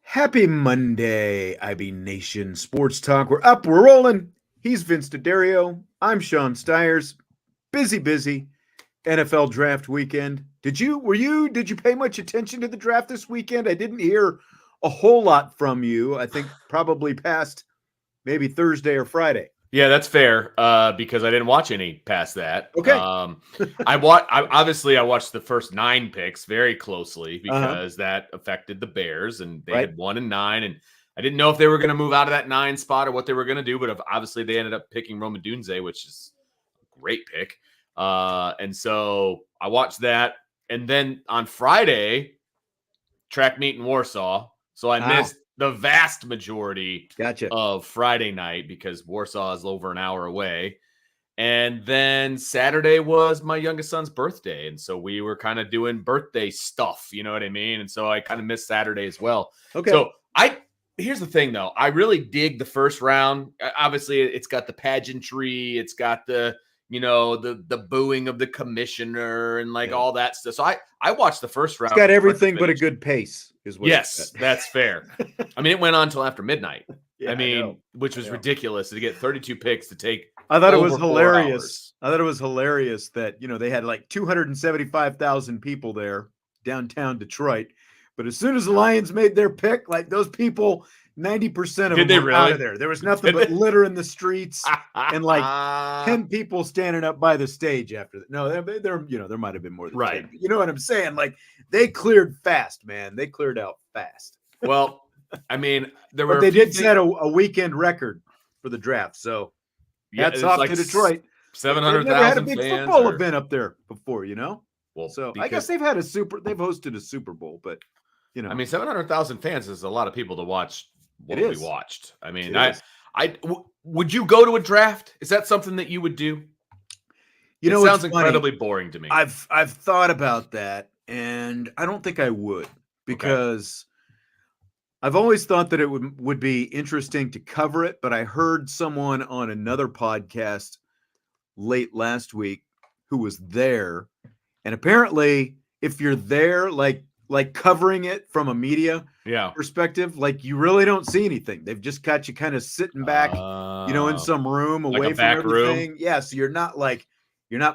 Happy Monday, IB Nation Sports Talk. We're up, we're rolling. He's Vince D'Addario. I'm Sean Stiers. Busy NFL draft weekend. Did you pay much attention to the draft this weekend? I didn't hear a whole lot from you. I think probably past maybe Thursday or Friday. Yeah, that's fair. Because I didn't watch any past that. Okay. I watched the first 9 picks very closely because that affected the Bears, and they had 1 and 9, and I didn't know if they were going to move out of that 9 spot or what they were going to do. But obviously, they ended up picking Rome Odunze, which is a great pick. And so I watched that, and then on Friday, track meet in Warsaw. So I missed the vast majority of Friday night because Warsaw is over an hour away. And then Saturday was my youngest son's birthday. And so we were kind of doing birthday stuff, you know what I mean? And so I kind of missed Saturday as well. Okay. So here's the thing though. I really dig the first round. Obviously it's got the pageantry. It's got the, the booing of the commissioner and all that stuff. So I watched the first round. It's got everything but a good pace. Yes, that's fair. I mean, it went on until after midnight. Yeah, which was ridiculous to get 32 picks to take. I thought it was hilarious. I thought it was hilarious that, they had 275,000 people there downtown Detroit. But as soon as the Lions made their pick, those people, 90% of them were out of there. There was nothing but litter in the streets and 10 people standing up by the stage after that. No, there might have been more than 10. You know what I'm saying? They cleared fast, man. They cleared out fast. Well, I mean, but they did set a weekend record for the draft. So hats off to Detroit. 700,000 had a big fans football event up there before, Well, so I guess they've hosted a Super Bowl, but I mean, 700,000 fans is a lot of people to watch what we watched. I mean, would you go to a draft? Is that something that you would do? It sounds incredibly boring to me. I've thought about that, and I don't think I would because I've always thought that it would be interesting to cover it, but I heard someone on another podcast late last week who was there, and apparently if you're there, like covering it from a media perspective, you really don't see anything. They've just got you kind of sitting back, in some room away from everything. Room. Yeah, so you're not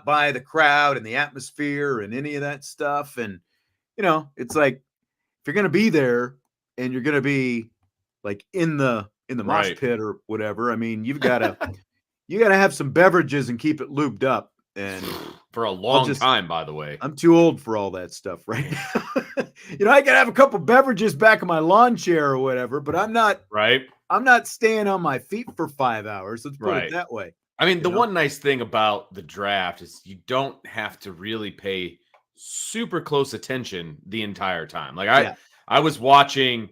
by the crowd and the atmosphere and any of that stuff. And it's if you're gonna be there and you're gonna be in the mosh pit or whatever, I mean, you gotta have some beverages and keep it lubed up. And for a long time, by the way, I'm too old for all that stuff right now. I can have a couple beverages back in my lawn chair or whatever, but I'm not I'm not staying on my feet for 5 hours. Let's put it that way. I mean, the one nice thing about the draft is you don't have to really pay super close attention the entire time. I was watching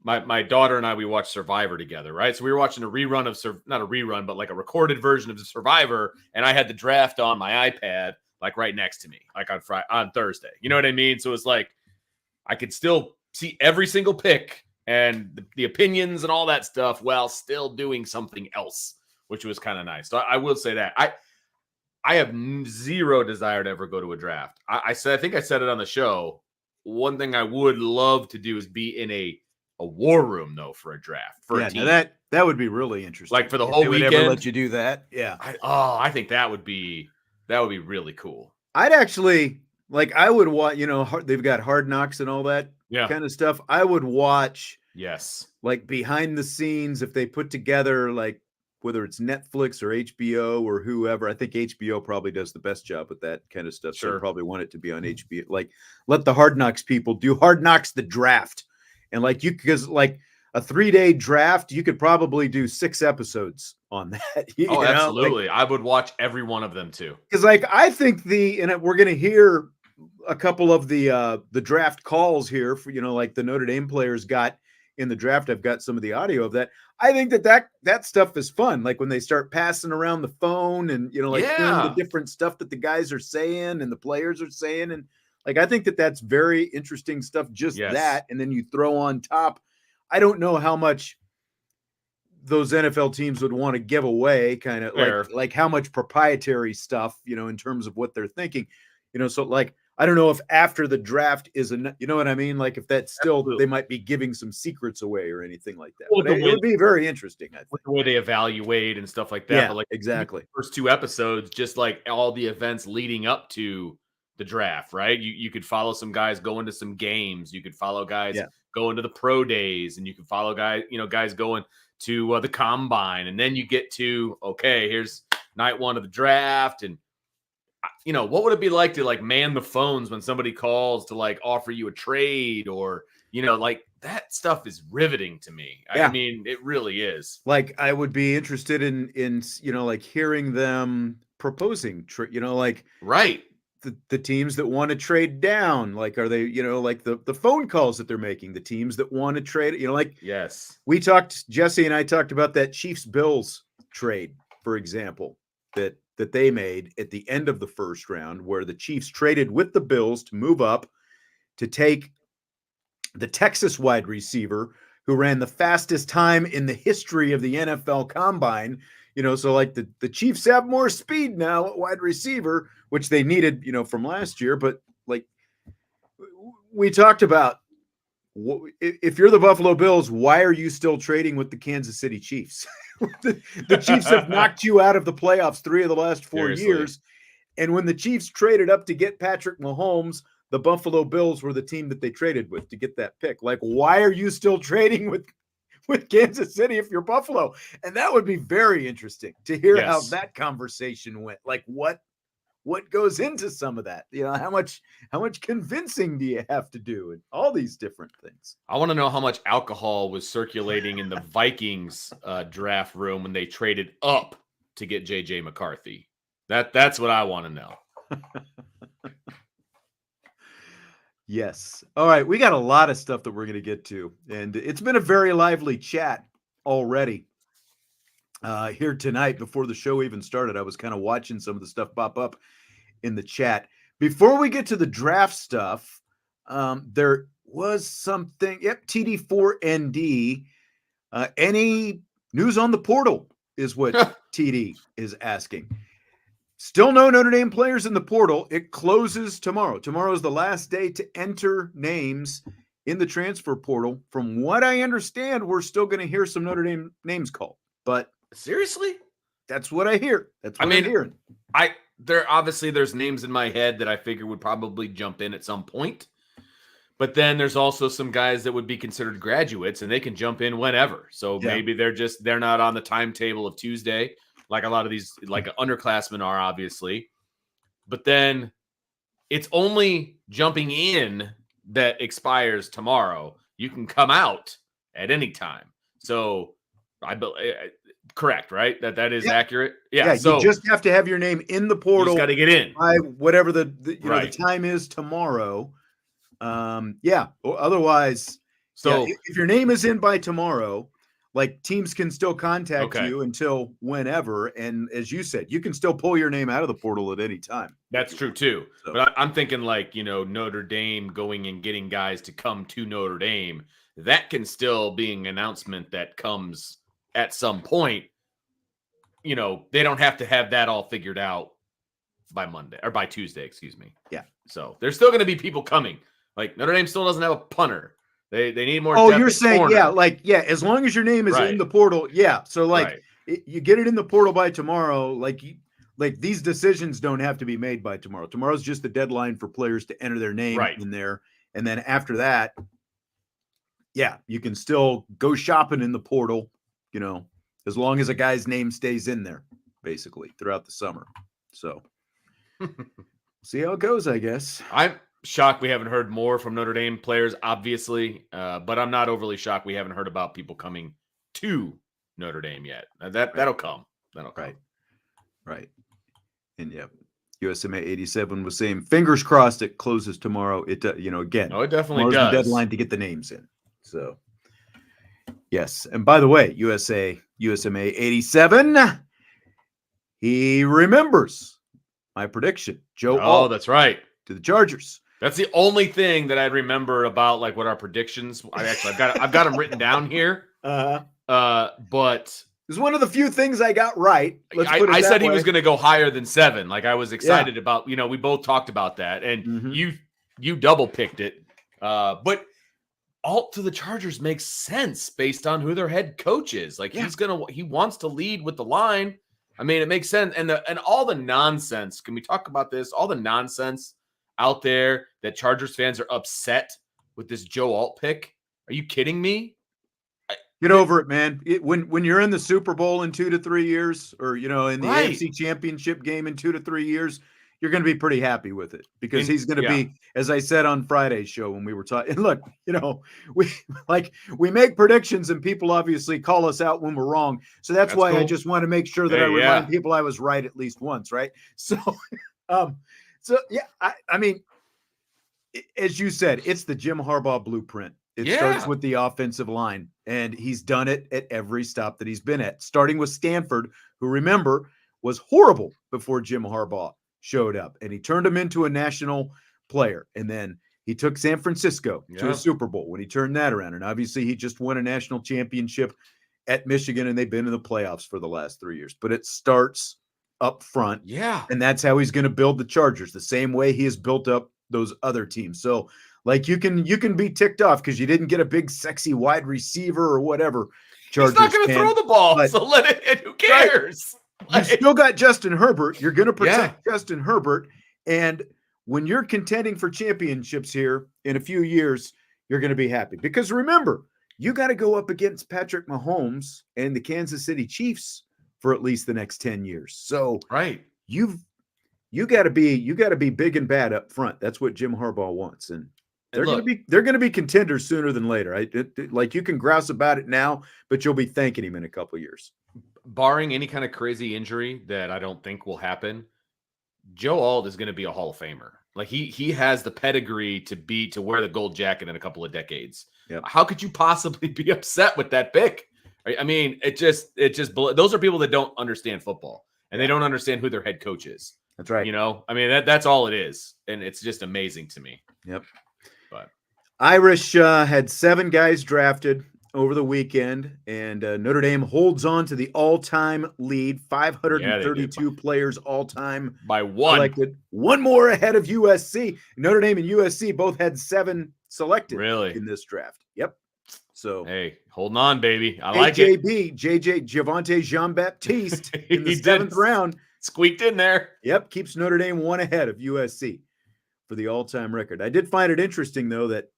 my daughter and I, we watched Survivor together, right? So we were watching a rerun of not a rerun, but a recorded version of the Survivor, and I had the draft on my iPad, right next to me, on Thursday. You know what I mean? So it's I could still see every single pick and the opinions and all that stuff while still doing something else, which was kind of nice. So I will say that I have zero desire to ever go to a draft. I think I said it on the show. One thing I would love to do is be in a war room though for a draft for a team. That would be really interesting. For the whole weekend. Ever let you do that? Yeah. I think that would be really cool. I'd actually I would watch. They've got Hard Knocks and all that kind of stuff. I would watch. Yes. Behind the scenes, if they put together whether it's Netflix or HBO or whoever. I think HBO probably does the best job with that kind of stuff. Sure. So I probably want it to be on HBO. Let the Hard Knocks people do Hard Knocks the draft. And because a 3-day draft, you could probably do 6 episodes on that. Absolutely. I would watch every one of them too. Because I think we're going to hear a couple of the draft calls here for, the Notre Dame players got in the draft. I've got some of the audio of that. I think that stuff is fun. Like when they start passing around the phone and, like hearing the different stuff that the guys are saying and the players are saying. And like, I think that's very interesting stuff, just that. And then you throw on top, I don't know how much those NFL teams would want to give away, kind of like how much proprietary stuff, in terms of what they're thinking, so like, I don't know if after the draft is you know what I mean? Like if that's still, they might be giving some secrets away or anything like that. But it would be very interesting, I think. The way they evaluate and stuff like that. Yeah, but like exactly. The first 2 episodes, just like all the events leading up to the draft, right? You could follow some guys going to some games. You could follow guys going to the pro days, and you can follow guys going to the combine. And then you get to, okay, here's night 1 of the draft. And what would it be like to like man the phones when somebody calls to like offer you a trade, or, like that stuff is riveting to me. Yeah. I mean, it really is. Like I would be interested in like hearing them proposing, like right. The teams that want to trade down, like, are they, like the phone calls that they're making, the teams that want to trade, like, yes, Jesse and I talked about that Chiefs Bills trade, for example, that they made at the end of the first round, where the Chiefs traded with the Bills to move up to take the Texas wide receiver who ran the fastest time in the history of the NFL Combine. So like the Chiefs have more speed now at wide receiver, which they needed, from last year. But like we talked about, if you're the Buffalo Bills, why are you still trading with the Kansas City Chiefs? the Chiefs have knocked you out of the playoffs 3 of the last 4 years. And when the Chiefs traded up to get Patrick Mahomes, the Buffalo Bills were the team that they traded with to get that pick. Like, why are you still trading with Kansas City if you're Buffalo? And that would be very interesting to hear how that conversation went. Like what goes into some of that? How much convincing do you have to do, and all these different things? I want to know how much alcohol was circulating in the Vikings draft room when they traded up to get JJ McCarthy. That's what I want to know. Yes. All right. We got a lot of stuff that we're going to get to, and it's been a very lively chat already here tonight. Before the show even started, I was kind of watching some of the stuff pop up in the chat. Before we get to the draft stuff, there was something. Yep. TD4ND. Any news on the portal is what TD is asking. Still no Notre Dame players in the portal. It closes tomorrow. Tomorrow is the last day to enter names in the transfer portal. From what I understand, we're still going to hear some Notre Dame names called. But seriously, that's what I hear. That's what I'm hearing. There's names in my head that I figure would probably jump in at some point. But then there's also some guys that would be considered graduates, and they can jump in whenever. So maybe they're not on the timetable of Tuesday, like a lot of these, like underclassmen are, obviously. But then it's only jumping in that expires tomorrow. You can come out at any time. So correct, right? That is accurate. Yeah. So you just have to have your name in the portal. You just got to get in by whatever the time is tomorrow. Otherwise, if your name is in by tomorrow, like teams can still contact you until whenever. And as you said, you can still pull your name out of the portal at any time. That's true too. So. But I'm thinking like, Notre Dame going and getting guys to come to Notre Dame, that can still be an announcement that comes at some point. They don't have to have that all figured out by Monday or by Tuesday, excuse me. Yeah. So there's still going to be people coming. Like Notre Dame still doesn't have a punter. They need more. Oh, you're saying, corner. As long as your name is in the portal. Yeah. So you get it in the portal by tomorrow. Like these decisions don't have to be made by tomorrow. Tomorrow's just the deadline for players to enter their name in there. And then after that, you can still go shopping in the portal, as long as a guy's name stays in there, basically throughout the summer. So see how it goes, I guess. I'm shocked we haven't heard more from Notre Dame players, obviously, but I'm not overly shocked we haven't heard about people coming to Notre Dame yet. That'll come. That'll come. Right. And USMA 87 was saying, fingers crossed it closes tomorrow. It again. No, it definitely does. The deadline to get the names in. So Yes. And by the way, USMA 87, he remembers my prediction. Joe Alt that's right. to the Chargers. That's the only thing that I remember about like what our predictions. I've got them written down here. But it's one of the few things I got right. I said he was going to go higher than 7. Like I was excited about, we both talked about that, and you double picked it. But Alt to the Chargers makes sense based on who their head coach is. Like he wants to lead with the line. I mean, it makes sense. And all the nonsense. Can we talk about this? All the nonsense out there that Chargers fans are upset with this Joe Alt pick. Are you kidding me? Get over it, man. When you're in the Super Bowl in 2 to 3 years, or in the AFC Championship game in 2 to 3 years, you're going to be pretty happy with it, because he's going to be, as I said on Friday's show when we were talking. And look, we make predictions, and people obviously call us out when we're wrong. So that's why cool. I just want to make sure that I remind people I was right at least once, right? So, I mean, as you said, it's the Jim Harbaugh blueprint. It starts with the offensive line, and he's done it at every stop that he's been at, starting with Stanford, who, remember, was horrible before Jim Harbaugh showed up, and he turned him into a national player. And then he took San Francisco to a Super Bowl when he turned that around. And obviously he just won a national championship at Michigan, and they've been in the playoffs for the last 3 years. But it starts up front. Yeah. And that's how he's going to build the Chargers, the same way he has built up those other teams. So, like, you can be ticked off because you didn't get a big, sexy wide receiver or whatever. Chargers He's not going to throw the ball, so let it hit. Who cares? Right. You still got Justin Herbert. You're going to protect Justin Herbert. And when you're contending for championships here in a few years, you're going to be happy. Because remember, you got to go up against Patrick Mahomes and the Kansas City Chiefs for at least the next 10 years. So you got to be big and bad up front. That's what Jim Harbaugh wants. And they're going to be contenders sooner than later. Like, you can grouse about it now, but you'll be thanking him in a couple of years. Barring any kind of crazy injury that I don't think will happen, Joe Alt is going to be a Hall of Famer. Like, he has the pedigree to wear the gold jacket in a couple of decades. Yep. How could you possibly be upset with that pick? I mean, it just those are people that don't understand football, and they don't understand who their head coach is. That's right. I mean, that's all it is. And it's just amazing to me. Yep. But Irish had 7 guys drafted over the weekend, and Notre Dame holds on to the all-time lead, 532 players all-time by one. Selected. One more ahead of USC. Notre Dame and USC both had 7 selected in this draft. Yep. So, hey, holding on, baby. I like it. Javonte Jean-Baptiste in the 7th round. Squeaked in there. Yep. Keeps Notre Dame 1 ahead of USC for the all-time record. I did find it interesting, though, that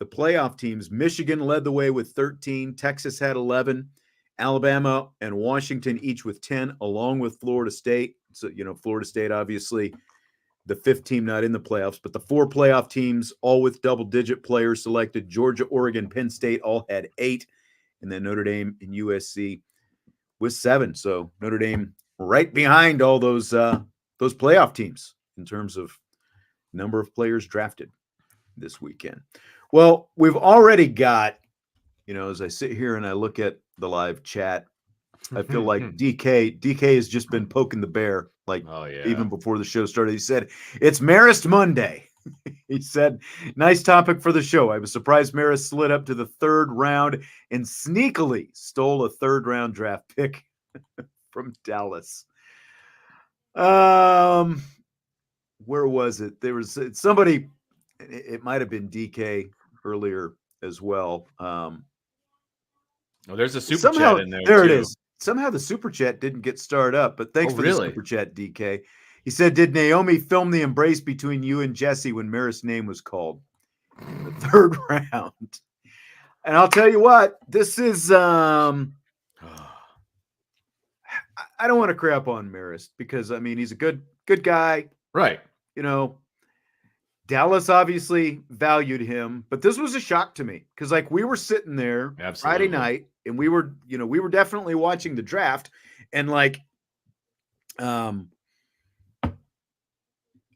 the playoff teams, Michigan led the way with 13. Texas had 11. Alabama and Washington each with 10, along with Florida State. So, Florida State, obviously, the 5th team not in the playoffs, but the 4 playoff teams, all with double-digit players selected. Georgia, Oregon, Penn State all had 8. And then Notre Dame and USC with 7. So Notre Dame right behind all those playoff teams in terms of number of players drafted this weekend. Well, we've already got, as I sit here and I look at the live chat, I feel like DK has just been poking the bear, even before the show started. He said, it's Marist Monday. He said, nice topic for the show. I was surprised Marist slid up to the 3rd round and sneakily stole a 3rd round draft pick from Dallas. Where was it? There was somebody, it might have been DK earlier as well. There's a super chat in there. There it is. Somehow the super chat didn't get started up, but thanks for the super chat, DK. He said, did Naomi film the embrace between you and Jesse when Marist's name was called in the 3rd round? And I'll tell you what, this is I don't want to crap on Marist because, I mean, he's a good guy. Right. Dallas obviously valued him, but this was a shock to me because, we were sitting there Friday night and we were definitely watching the draft, and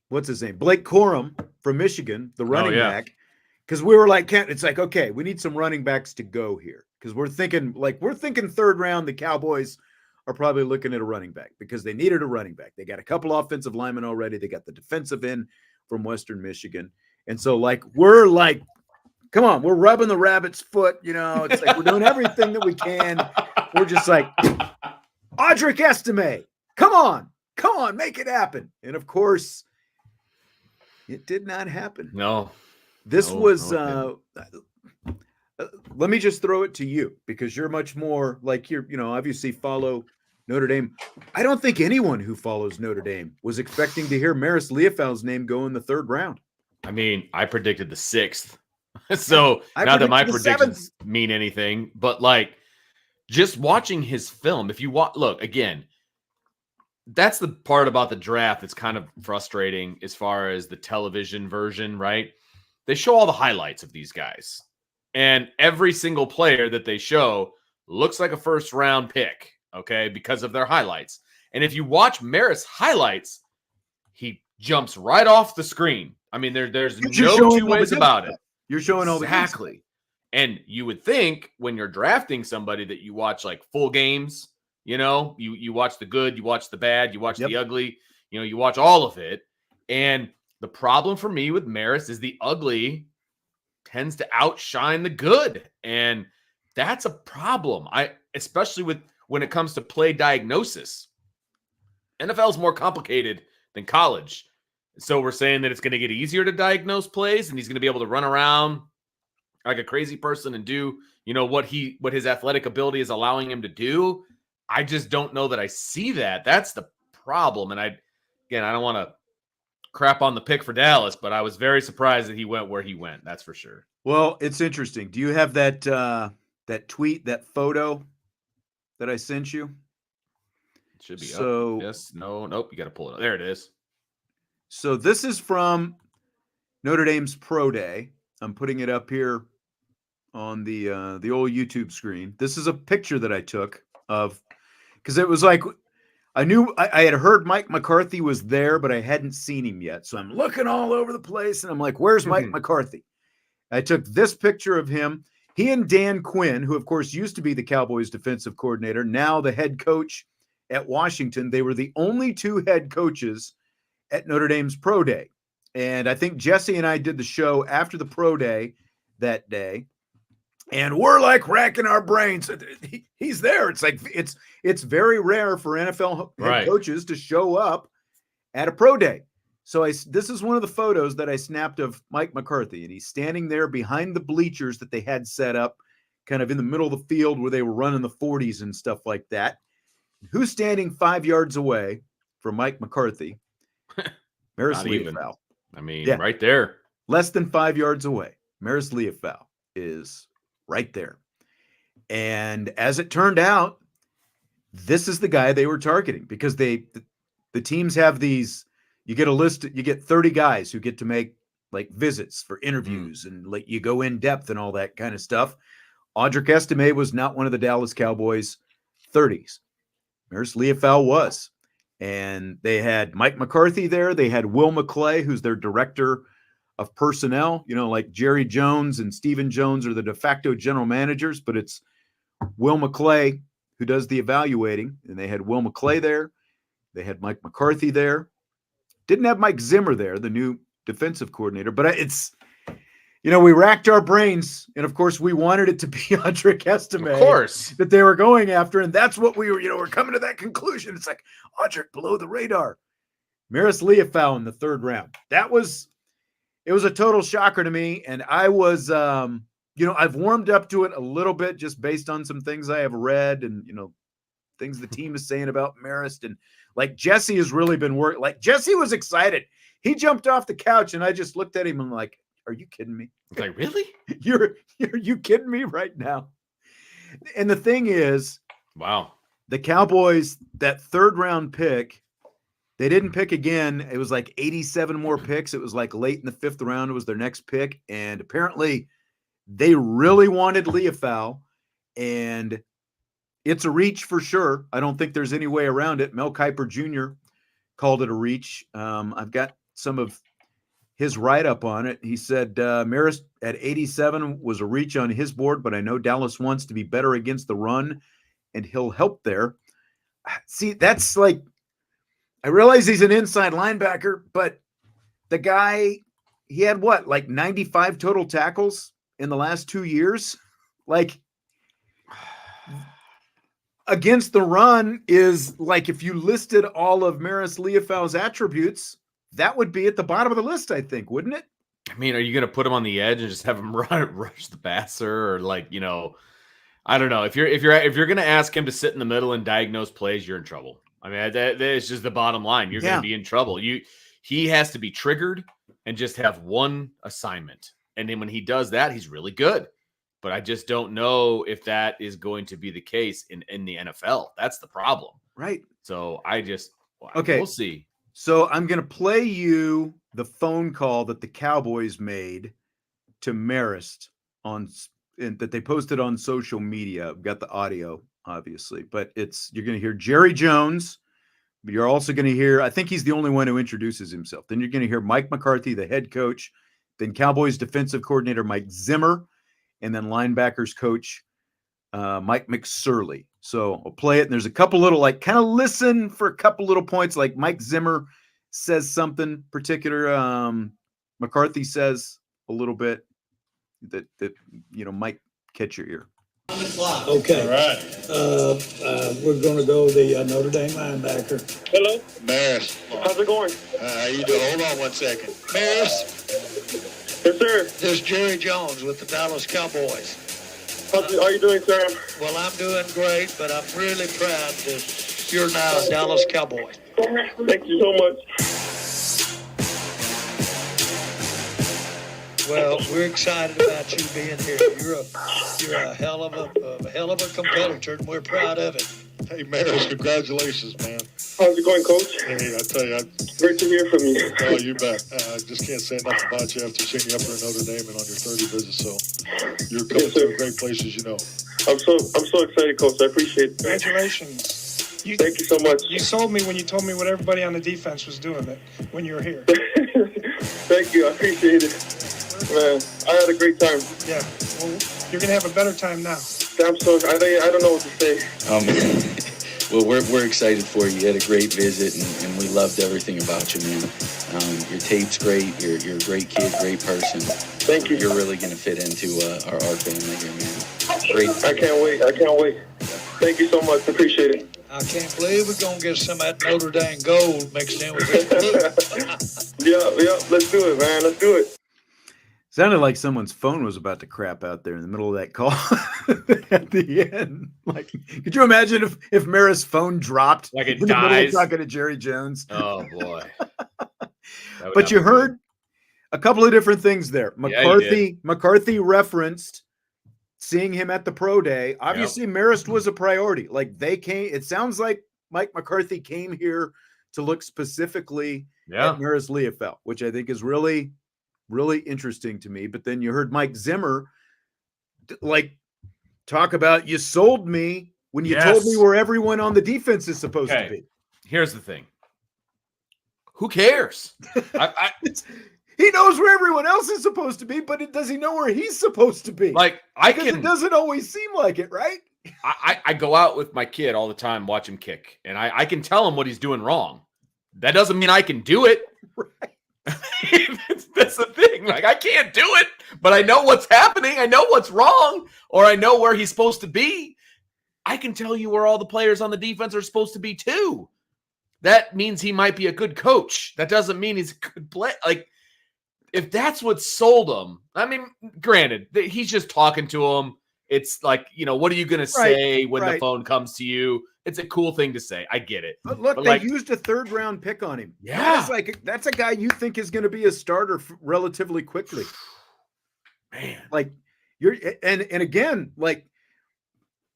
what's his name? Blake Corum from Michigan, the running back, because we were like, it's like, okay, we need some running backs to go here. because we're thinking third round. The Cowboys are probably looking at a running back because they needed a running back. They got a couple offensive linemen already. They got the defensive end from Western Michigan. And so we're like, come on, we're rubbing the rabbit's foot. It's like we're doing everything that we can. We're just like, Audric Estime, come on, make it happen. And of course, it did not happen. No. This was, let me just throw it to you because you're much more like obviously follow Notre Dame. I don't think anyone who follows Notre Dame was expecting to hear Marist Liufau's name go in the third round. I mean, I predicted the 6th. So not that my predictions mean anything, but just watching his film, if you look again, that's the part about the draft that's kind of frustrating as far as the television version, right? They show all the highlights of these guys, and every single player that they show looks like a first round pick, okay, because of their highlights. And if you watch Marist's highlights, he jumps right off the screen. I mean, there's no two ways about it. You're showing all the exactly. And you would think when you're drafting somebody that you watch full games, you watch the good, you watch the bad, you watch the ugly, you watch all of it. And the problem for me with Marist is the ugly tends to outshine the good. And that's a problem. Especially when it comes to play diagnosis. NFL is more complicated than college. So we're saying that it's going to get easier to diagnose plays and he's going to be able to run around like a crazy person and do, what his athletic ability is allowing him to do. I just don't know that I see that. That's the problem. And I don't want to crap on the pick for Dallas, but I was very surprised that he went where he went. That's for sure. Well, it's interesting. Do you have that tweet, that photo that I sent you? It should be up. Yes. No, nope. You got to pull it up. There it is. So this is from Notre Dame's Pro Day. I'm putting it up here on the old YouTube screen. This is a picture that I took of, because it was I knew I had heard Mike McCarthy was there, but I hadn't seen him yet. So I'm looking all over the place and I'm like, where's Mike McCarthy? I took this picture of him. He and Dan Quinn, who of course used to be the Cowboys defensive coordinator, now the head coach at Washington. They were the only two head coaches at Notre Dame's Pro Day. And I think Jesse and I did the show after the Pro Day that day. And we're racking our brains. He's there. It's it's very rare for NFL head coaches to show up at a Pro Day. So this is one of the photos that I snapped of Mike McCarthy. And he's standing there behind the bleachers that they had set up kind of in the middle of the field where they were running the 40s and stuff like that. Who's standing 5 yards away from Mike McCarthy? Marist Liufau. I mean, right there. Less than 5 yards away. Marist Liufau is right there. And as it turned out, this is the guy they were targeting because the teams have these, you get a list, you get 30 guys who get to make visits for interviews and you go in depth and all that kind of stuff. Audric Estime was not one of the Dallas Cowboys 30s. Marist Liufau was. And they had Mike McCarthy there. They had Will McClay, who's their director of personnel. Jerry Jones and Stephen Jones are the de facto general managers, but it's Will McClay who does the evaluating. And they had Will McClay there. They had Mike McCarthy there. Didn't have Mike Zimmer there, the new defensive coordinator. But we racked our brains. And, of course, we wanted it to be Audric Estime. Of course. That they were going after. And that's what we were, we're coming to that conclusion. It's Audric below the radar. Marist Liufau in the third round. It was a total shocker to me. And I was, I've warmed up to it a little bit just based on some things I have read and, things the team is saying about Marist. And Jesse has really been working. Jesse was excited. He jumped off the couch and I just looked at him and are you kidding me? Really? You're you kidding me right now? And the thing is, wow, the Cowboys, that third round pick, they didn't pick again. It was 87 more picks. It was late in the fifth round. It was their next pick. And apparently they really wanted Liufau. And it's a reach for sure. I don't think there's any way around it. Mel Kiper Jr. called it a reach. I've got some of his write-up on it. He said, Marist at 87 was a reach on his board, but I know Dallas wants to be better against the run, and he'll help there. See, that's like, I realize he's an inside linebacker, but the guy, he had what, like 95 total tackles in the last 2 years? Like, against the run is like, if you listed all of Marist Liufau's attributes, that would be at the bottom of the list, I think, wouldn't it? I mean, are you going to put him on the edge and just have him rush the passer, or like, I don't know. If you're going to ask him to sit in the middle and diagnose plays, you're in trouble. I mean, that is just the bottom line. You're going to be in trouble. He has to be triggered and just have one assignment, and then when he does that, he's really good. But I just don't know if that is going to be the case in the NFL. That's the problem, right? So okay, we'll see. So I'm going to play you the phone call that the Cowboys made to Marist that they posted on social media. I've got the audio, obviously, but you're going to hear Jerry Jones, but you're also going to hear, I think he's the only one who introduces himself. Then you're going to hear Mike McCarthy, the head coach, then Cowboys defensive coordinator Mike Zimmer, and then linebackers coach Mike McSorley. So I'll play it, and there's a couple little, like, kind of listen for a couple little points. Like Mike Zimmer says something particular. McCarthy says a little bit that might catch your ear. On the clock. Okay. All right. We're going to go the Notre Dame linebacker. Hello. Marist. How's it going? How you doing? Hold on one second. Marist. Yes, sir. This is Jerry Jones with the Dallas Cowboys. How are you doing, Sam? Well, I'm doing great, but I'm really proud that you're now a Dallas Cowboy. Thank you so much. Well, we're excited about you being here. You're a hell of a competitor, and we're proud of it. Hey, Marist, congratulations, man. How's it going, Coach? Hey, I tell you, Great to hear from you. oh, you bet. I just can't say enough about you after seeing you up here in Notre Dame and on your 30 visits. So you're coming to a great place, as you know. I'm so excited, Coach. I appreciate it. Congratulations. Thank you so much. You sold me when you told me what everybody on the defense was doing when you were here. Thank you. I appreciate it. Man, I had a great time. Yeah. Well, you're going to have a better time now. I don't know what to say. Well, we're excited for you. You had a great visit, and we loved everything about you, man. Your tape's great. You're a great kid, great person. Thank you. You're really going to fit into our family here, man. Great. I can't wait. Thank you so much. Appreciate it. I can't believe we're going to get some of that Notre Dame gold mixed in with this blue. Yeah. Let's do it, man. Let's do it. Sounded like someone's phone was about to crap out there in the middle of that call at the end. Like, could you imagine if Marist's phone dropped like it in the middle dies? of talking to Jerry Jones? Oh boy! But you heard a couple of different things there. McCarthy referenced seeing him at the pro day. Obviously, Marist was a priority. Like, they came. It sounds like Mike McCarthy came here to look specifically at Marist Liufau, which I think is really, really interesting to me. But then you heard Mike Zimmer talk about, you sold me when you told me where everyone on the defense is supposed to be. Here's the thing. Who cares? He knows where everyone else is supposed to be, but does he know where he's supposed to be? It doesn't always seem like it, right? I go out with my kid all the time, watch him kick, and I can tell him what he's doing wrong. That doesn't mean I can do it. Right. That's the thing. Like, I can't do it, but I know what's happening. I know what's wrong, or I know where he's supposed to be. I can tell you where all the players on the defense are supposed to be too. That means he might be a good coach. That doesn't mean he's a good player. Like, if that's what sold him, I mean, granted, he's just talking to him. It's like, what are you going to say when the phone comes to you? It's a cool thing to say. I get it. But look, they used a 3rd round pick on him. Yeah. That's a guy you think is going to be a starter relatively quickly. Man. Like, and again, like,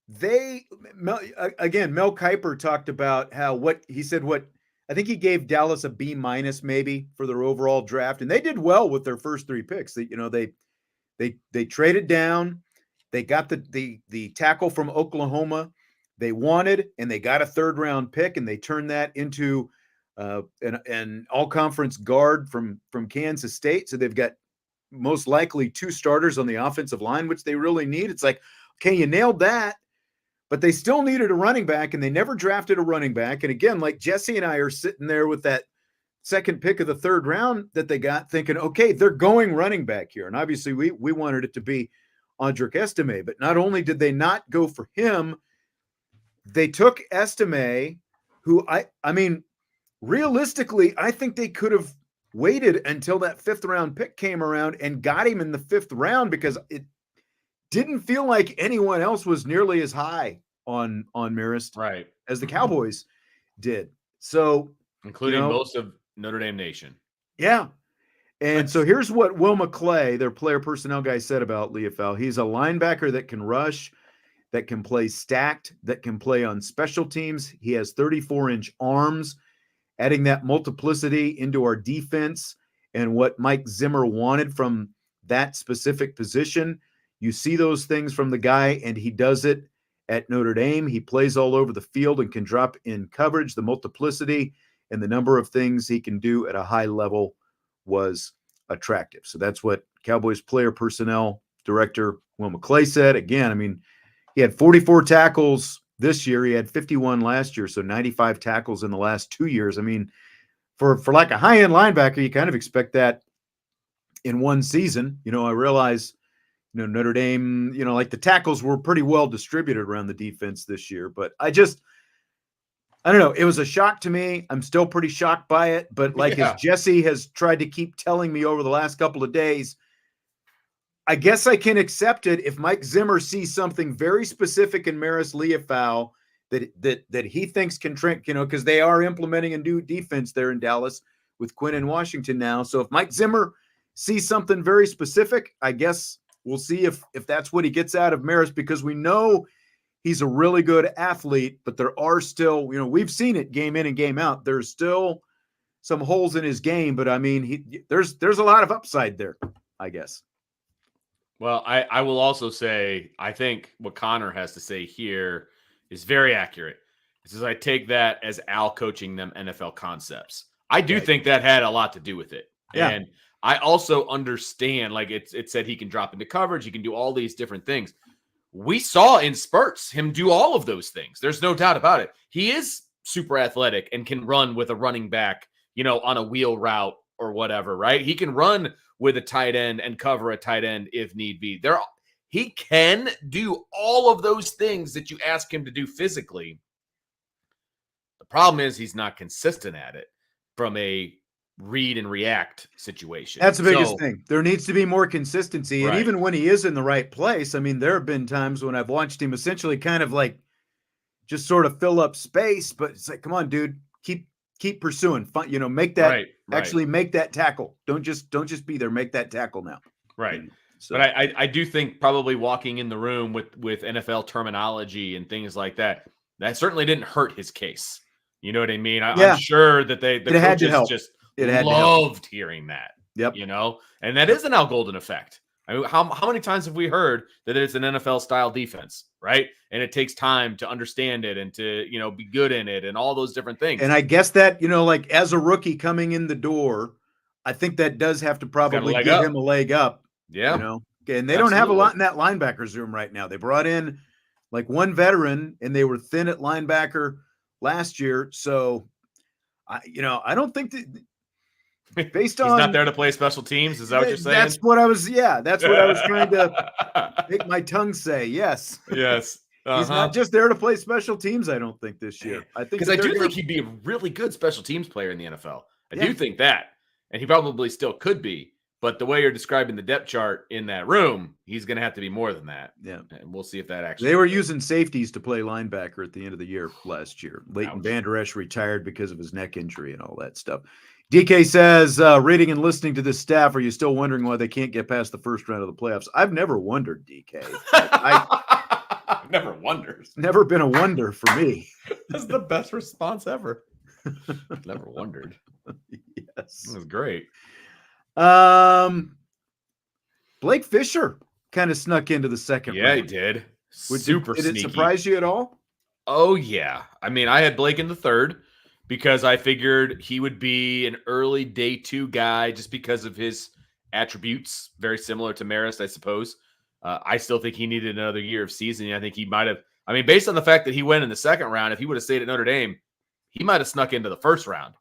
Mel Kiper talked about how I think he gave Dallas a B- maybe for their overall draft, and they did well with their first 3 picks. They traded down, they got the tackle from Oklahoma they wanted, and they got a 3rd round pick, and they turned that into an all-conference guard from Kansas State. So they've got most likely 2 starters on the offensive line, which they really need. It's like, okay, you nailed that, but they still needed a running back, and they never drafted a running back. And again, like Jesse and I are sitting there with that second pick of the 3rd round that they got, thinking, okay, they're going running back here. And obviously we wanted it to be Audric Estime, but not only did they not go for him, they took Estime, who I mean, realistically, I think they could have waited until that 5th round pick came around and got him in the 5th round, because it didn't feel like anyone else was nearly as high on Marist right as the Cowboys did. So, including most of Notre Dame Nation. Yeah. And so here's what Will McClay, their player personnel guy, said about Liufau. He's a linebacker that can rush, that can play stacked, that can play on special teams. He has 34-inch arms, adding that multiplicity into our defense and what Mike Zimmer wanted from that specific position. You see those things from the guy, and he does it at Notre Dame. He plays all over the field and can drop in coverage. The multiplicity and the number of things he can do at a high level was attractive. So that's what Cowboys player personnel director Will McClay said. Again, I mean, he had 44 tackles this year. He had 51 last year, so 95 tackles in the last 2 years. I mean, for like a high-end linebacker, you kind of expect that in one season. I realize, Notre Dame, like the tackles were pretty well distributed around the defense this year, but I don't know. It was a shock to me. I'm still pretty shocked by it. But as Jesse has tried to keep telling me over the last couple of days, I guess I can accept it if Mike Zimmer sees something very specific in Marist Liufau that he thinks can trick, because they are implementing a new defense there in Dallas with Quinn in Washington now. So if Mike Zimmer sees something very specific, I guess we'll see if that's what he gets out of Marist, because we know he's a really good athlete, but there are still, we've seen it game in and game out. There's still some holes in his game, but I mean, there's a lot of upside there, I guess. Well, I will also say, I think what Connor has to say here is very accurate. It says, I take that as Al coaching them NFL concepts. I do think that had a lot to do with it. Yeah. And I also understand, like it said he can drop into coverage. He can do all these different things. We saw in spurts him do all of those things. There's no doubt about it. He is super athletic and can run with a running back, on a wheel route or whatever, right? He can run with a tight end and cover a tight end if need be. He can do all of those things that you ask him to do physically. The problem is he's not consistent at it from a read and react situation. That's the biggest thing. There needs to be more consistency. Right. And even when he is in the right place, I mean, there have been times when I've watched him essentially kind of like just sort of fill up space, but it's like, come on, dude, keep pursuing. Make that right. actually make that tackle. Don't just be there. Make that tackle now. Right. So, but I do think probably walking in the room with NFL terminology and things like that certainly didn't hurt his case. You know what I mean? I'm sure that the coaches just loved hearing that. Yep. And that is an Al Golden effect. I mean, how many times have we heard that it's an NFL style defense, right? And it takes time to understand it and to, be good in it and all those different things. And I guess that, like as a rookie coming in the door, I think that does have to probably give him a leg up. Yeah. And they don't have a lot in that linebackers room right now. They brought in like one veteran and they were thin at linebacker last year. So, I don't think that based on he's not there to play special teams. Is that what you're saying? That's what I was trying to make my tongue say. Yes. Yes. He's not just there to play special teams, I don't think, this year. I think because I do think he'd be a really good special teams player in the NFL. I do think that. And he probably still could be. But the way you're describing the depth chart in that room, he's going to have to be more than that. Yeah. And we'll see if that actually. They were using safeties to play linebacker at the end of the year last year. Leighton Vander Esch retired because of his neck injury and all that stuff. DK says, reading and listening to this staff, are you still wondering why they can't get past the first round of the playoffs? I've never wondered, DK. I've never wondered. Never been a wonder for me. That's the best response ever. Never wondered. Yes. That was great. Blake Fisher kind of snuck into the second round. Yeah, he did. Super Did sneaky. it surprise you at all? Oh, yeah. I mean, I had Blake in the third because I figured he would be an early day 2 guy just because of his attributes, very similar to Marist, I suppose. I still think he needed another year of seasoning. I think he might have, I mean, based on the fact that he went in the second round, if he would have stayed at Notre Dame, he might have snuck into the first round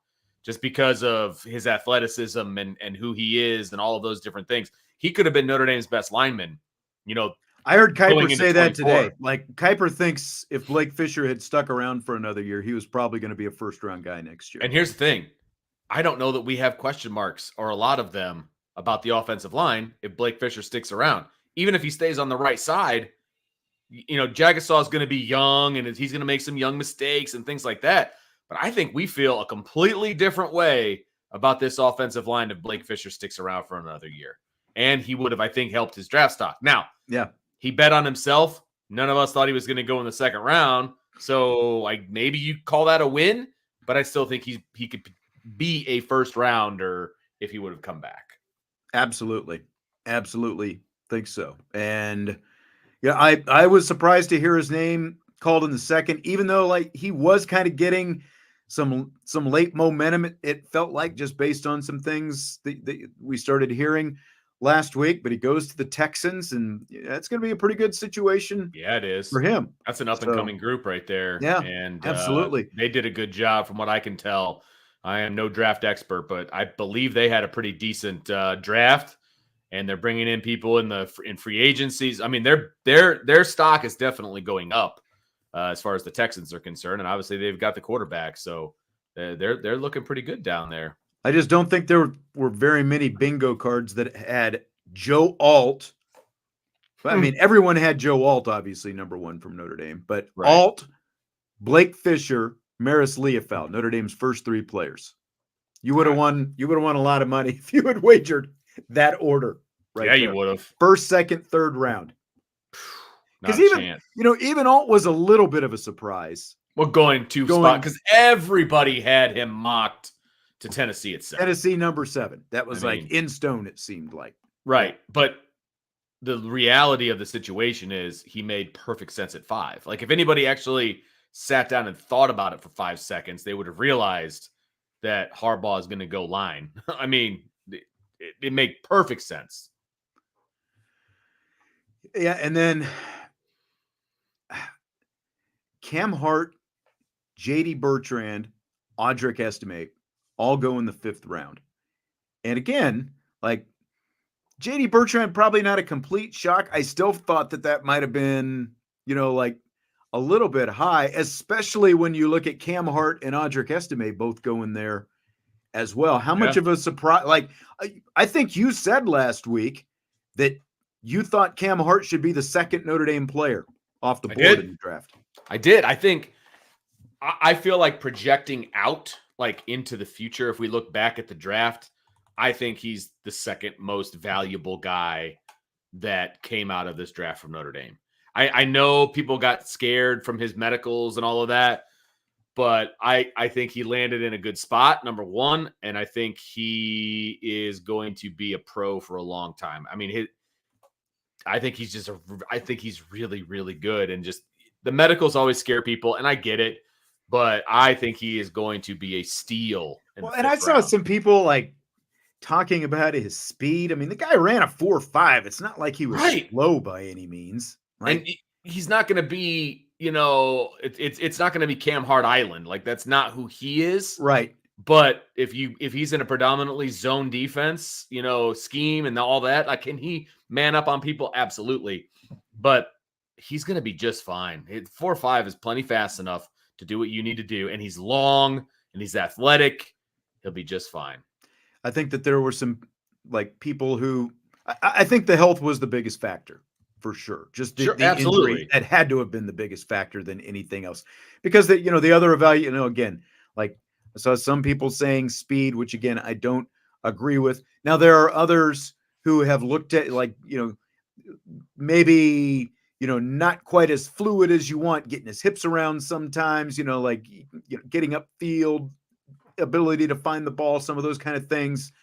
just because of his athleticism and who he is and all of those different things. He could have been Notre Dame's best lineman, I heard going Kuiper into say that 24. today. Like, Kuiper thinks if Blake Fisher had stuck around for another year, he was probably going to be a first-round guy next year. And here's the thing. I don't know that we have question marks, or a lot of them, about the offensive line if Blake Fisher sticks around. Even if he stays on the right side, Jagasaw is going to be young, and he's going to make some young mistakes and things like that. But I think we feel a completely different way about this offensive line if Blake Fisher sticks around for another year. And he would have, I think, helped his draft stock. Now, yeah, he bet on himself. None of us thought he was going to go in the second round. So maybe you call that a win, but I still think he could be a first rounder if he would have come back. Absolutely. Absolutely think so. And yeah, I was surprised to hear his name called in the second, even though he was kind of getting some late momentum. It felt like, just based on some things that we started hearing last week, but he goes to the Texans, and it's going to be a pretty good situation. Yeah, it is for him. That's an up and coming group right there. Yeah, and absolutely. They did a good job from what I can tell. I am no draft expert, but I believe they had a pretty decent draft, and they're bringing in people in free agencies. I mean, their stock is definitely going up as far as the Texans are concerned, and obviously they've got the quarterback, so they're looking pretty good down there. I just don't think there were very many bingo cards that had Joe Alt. I mean, everyone had Joe Alt, obviously, number one from Notre Dame, but Right. Alt, Blake Fisher, Marist, Liufau, Notre Dame's first three players. You would have won. You would have won a lot of money if you had wagered that order. Right? Yeah, there. you would have. First, second, third round. Because even Alt was a little bit of a surprise. Well, going spot because everybody had him mocked to Tennessee at 7. Tennessee number 7. That was in stone, it seemed like. Right. But the reality of the situation is he made perfect sense at 5. Like, if anybody actually sat down and thought about it for 5 seconds, they would have realized that Harbaugh is going to go line. I mean, it made perfect sense. Yeah, and then Cam Hart, J.D. Bertrand, Audric Estime all go in the 5th round. And again, J.D. Bertrand, probably not a complete shock. I still thought that might have been, a little bit high, especially when you look at Cam Hart and Audric Estime both going there as well. How much of a surprise? I think you said last week that you thought Cam Hart should be the second Notre Dame player off the board in the draft. I did. I feel like projecting out into the future, if we look back at the draft, I think he's the second most valuable guy that came out of this draft from Notre Dame. I know people got scared from his medicals and all of that, but I think he landed in a good spot, number one, and I think he is going to be a pro for a long time. I mean, I think he's really, really good, and just the medicals always scare people, and I get it, but I think he is going to be a steal. And I saw some people talking about his speed. I mean, the guy ran a 4.5. It's not like he was slow by any means. And he's not going to be, it's not going to be Cam Hart Island. That's not who he is. Right. But if he's in a predominantly zone defense, scheme and all that, can he man up on people? Absolutely. But he's going to be just fine. 4.5 is plenty fast enough to do what you need to do. And he's long and he's athletic. He'll be just fine. I think that there were some people who, I think the health was the biggest factor for sure. Just the injury that had to have been the biggest factor than anything else, because the other again, I saw some people saying speed, which again, I don't agree with. Now there are others who have looked at maybe, not quite as fluid as you want, getting his hips around sometimes, getting upfield, ability to find the ball, some of those kind of things.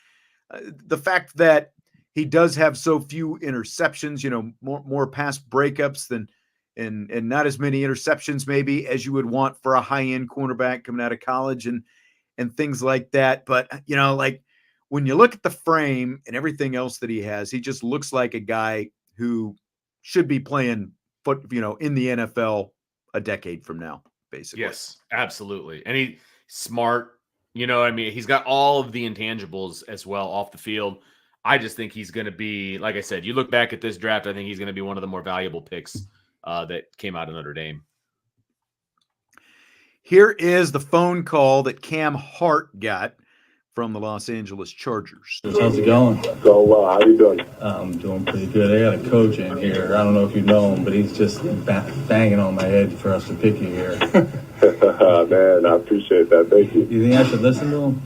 The fact that he does have so few interceptions, more pass breakups than and not as many interceptions maybe as you would want for a high-end cornerback coming out of college and things like that. But, like when you look at the frame and everything else that he has, he just looks like a guy who should be playing in the NFL a decade from now, basically. Yes, absolutely. And he's smart. He's got all of the intangibles as well off the field. I just think he's going to be, like I said, you look back at this draft, I think he's going to be one of the more valuable picks that came out of Notre Dame. Here is the phone call that Cam Hart got from the Los Angeles Chargers. How's it going? Going well. How you doing? I'm doing pretty good. I got a coach in here. I don't know if you know him, but he's just banging on my head for us to pick you here. Man, I appreciate that. Thank you. You think I should listen to him?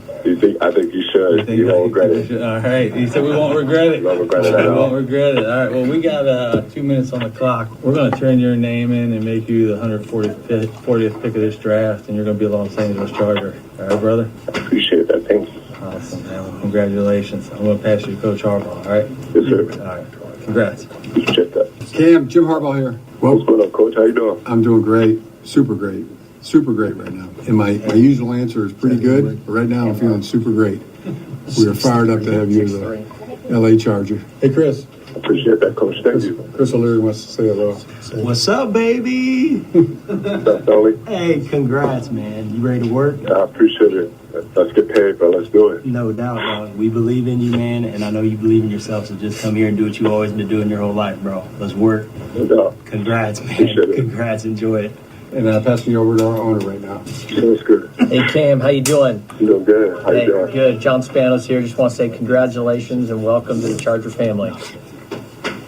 I think you should. You won't regret it. All right. He said we won't regret it. You won't regret it at all. We won't regret it. All right. Well, we got 2 minutes on the clock. We're going to turn your name in and make you the 140th pick of this draft, and you're going to be a Los Angeles Charger. All right, brother? I appreciate that. Thank you. Awesome, man. Well, congratulations. I'm going to pass you to Coach Harbaugh, all right? Yes, sir. All right. Congrats. Appreciate that. Cam, Jim Harbaugh here. What's going on, Coach? How you doing? I'm doing great. Super great. Super great right now. And my usual answer is pretty good, but right now I'm feeling super great. We are fired up to have you as a LA Charger. Hey, Chris. Appreciate that, Coach. Thank you. Chris O'Leary wants to say hello. What's up, baby? What's up, Dolly? Hey, congrats, man. You ready to work? I appreciate it. Let's get paid, but let's do it. No doubt, dog. We believe in you, man, and I know you believe in yourself, so just come here and do what you've always been doing your whole life, bro. Let's work. No doubt. Congrats, man. Appreciate it. Congrats. Enjoy it. And passing you over to our owner right now. That's good. Hey, Cam, how you doing? You doing good. How you doing? Good. John Spanos here. Just want to say congratulations and welcome to the Charger family.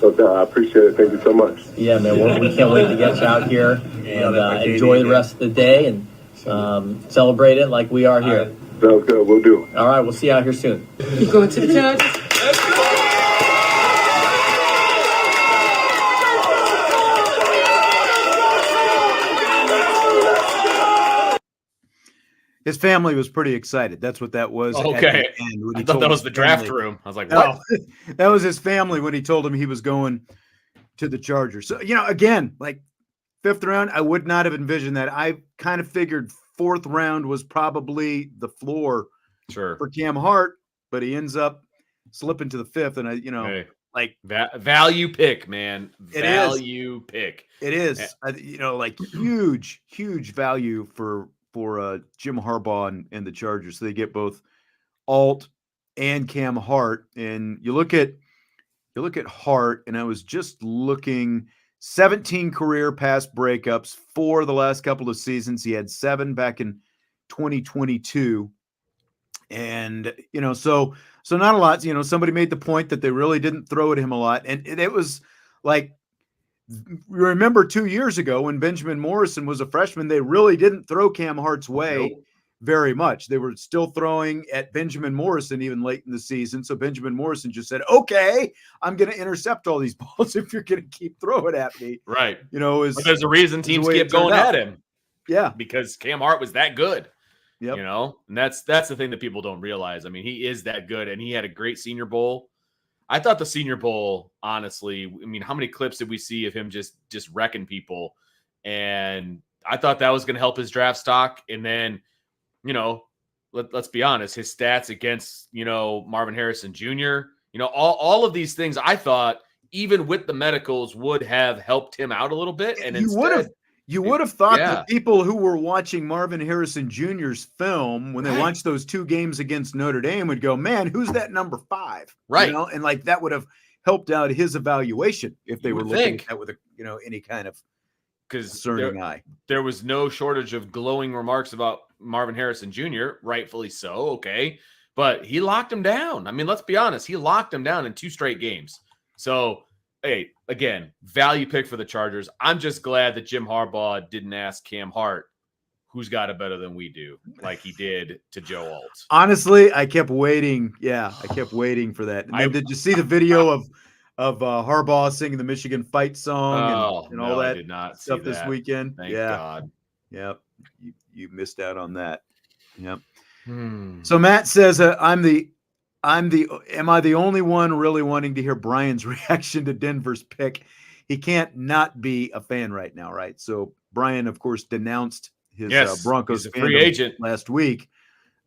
No doubt. I appreciate it. Thank you so much. Yeah, man. We can't wait to get you out here and enjoy the rest of the day and celebrate it like we are here. Sounds good. We'll do. All right. We'll see you out here soon. You going to the Chargers? His family was pretty excited. That's what that was. Okay. I thought that was the draft room. I was like, what? No, that was his family when he told him he was going to the Chargers. So, again, like 5th round, I would not have envisioned that. I kind of figured 4th round was probably the floor for Cam Hart, but he ends up slipping to the 5th. And value pick, man. Value pick. It is, huge value for Jim Harbaugh and the Chargers. So they get both Alt and Cam Hart. And you look at Hart, and I was just looking, 17 career pass breakups for the last couple of seasons. He had 7 back in 2022. And, so not a lot. Somebody made the point that they really didn't throw at him a lot. And it was like, remember 2 years ago when Benjamin Morrison was a freshman, they really didn't throw Cam Hart's way very much. They were still throwing at Benjamin Morrison even late in the season. So Benjamin Morrison just said, okay, I'm going to intercept all these balls if you're going to keep throwing at me. Right. But there's a reason teams keep going at him. Yeah. Because Cam Hart was that good. Yep. And that's the thing that people don't realize. I mean, he is that good, and he had a great Senior Bowl. I thought the Senior Bowl, honestly, how many clips did we see of him just wrecking people? And I thought that was going to help his draft stock. And then, let's be honest, his stats against, Marvin Harrison Jr., all of these things I thought, even with the medicals, would have helped him out a little bit. And you would have thought that people who were watching Marvin Harrison Jr.'s film when they watched those 2 games against Notre Dame would go, man, who's that number 5? Right. And like that would have helped out his evaluation if they were looking at that with any kind of concerning eye. There was no shortage of glowing remarks about Marvin Harrison Jr., rightfully so. Okay. But he locked him down. I mean, let's be honest. He locked him down in 2 straight games. So, hey, again, value pick for the Chargers. I'm just glad that Jim Harbaugh didn't ask Cam Hart, who's got it better than we do, like he did to Joe Alt. Honestly, I kept waiting. Yeah, I kept waiting for that. And then did you see the video of Harbaugh singing the Michigan fight song and all that I did not stuff see this that. weekend? Thank God. Yep. You missed out on that. Yep. So Matt says, am I the only one really wanting to hear Brian's reaction to Denver's pick? he can't not be a fan right now, right? So Brian, of course, denounced his Broncos he's a free fandom agent last week.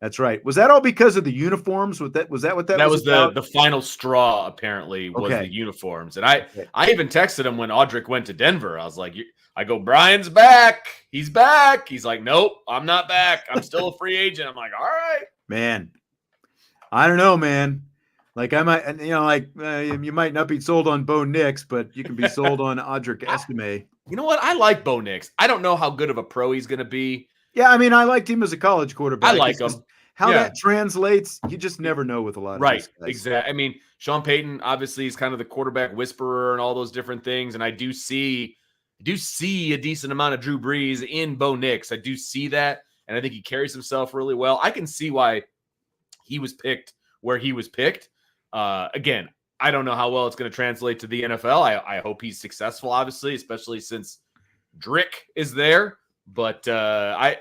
That's right. Was that all because of the uniforms? Was that what that was about? the final straw, apparently, was the uniforms. And I even texted him when Audric went to Denver. I was like, I go, Brian's back. He's back. He's like, nope, I'm not back. I'm still a free agent. I'm like, all right. Man, I don't know, man. Like I might, you might not be sold on Bo Nix, but you can be sold on Audric Estime. You know what? I like Bo Nix. I don't know how good of a pro he's going to be. Yeah, I mean, I liked him as a college quarterback. I like him. How that translates, you just never know with a lot of these guys. Exactly. I mean, Sean Payton obviously is kind of the quarterback whisperer and all those different things, and I do see a decent amount of Drew Brees in Bo Nix. I do see that, and I think he carries himself really well. I can see why he was picked where he was picked. Again, I don't know how well it's going to translate to the NFL. I hope he's successful, obviously, especially since Drick is there. But I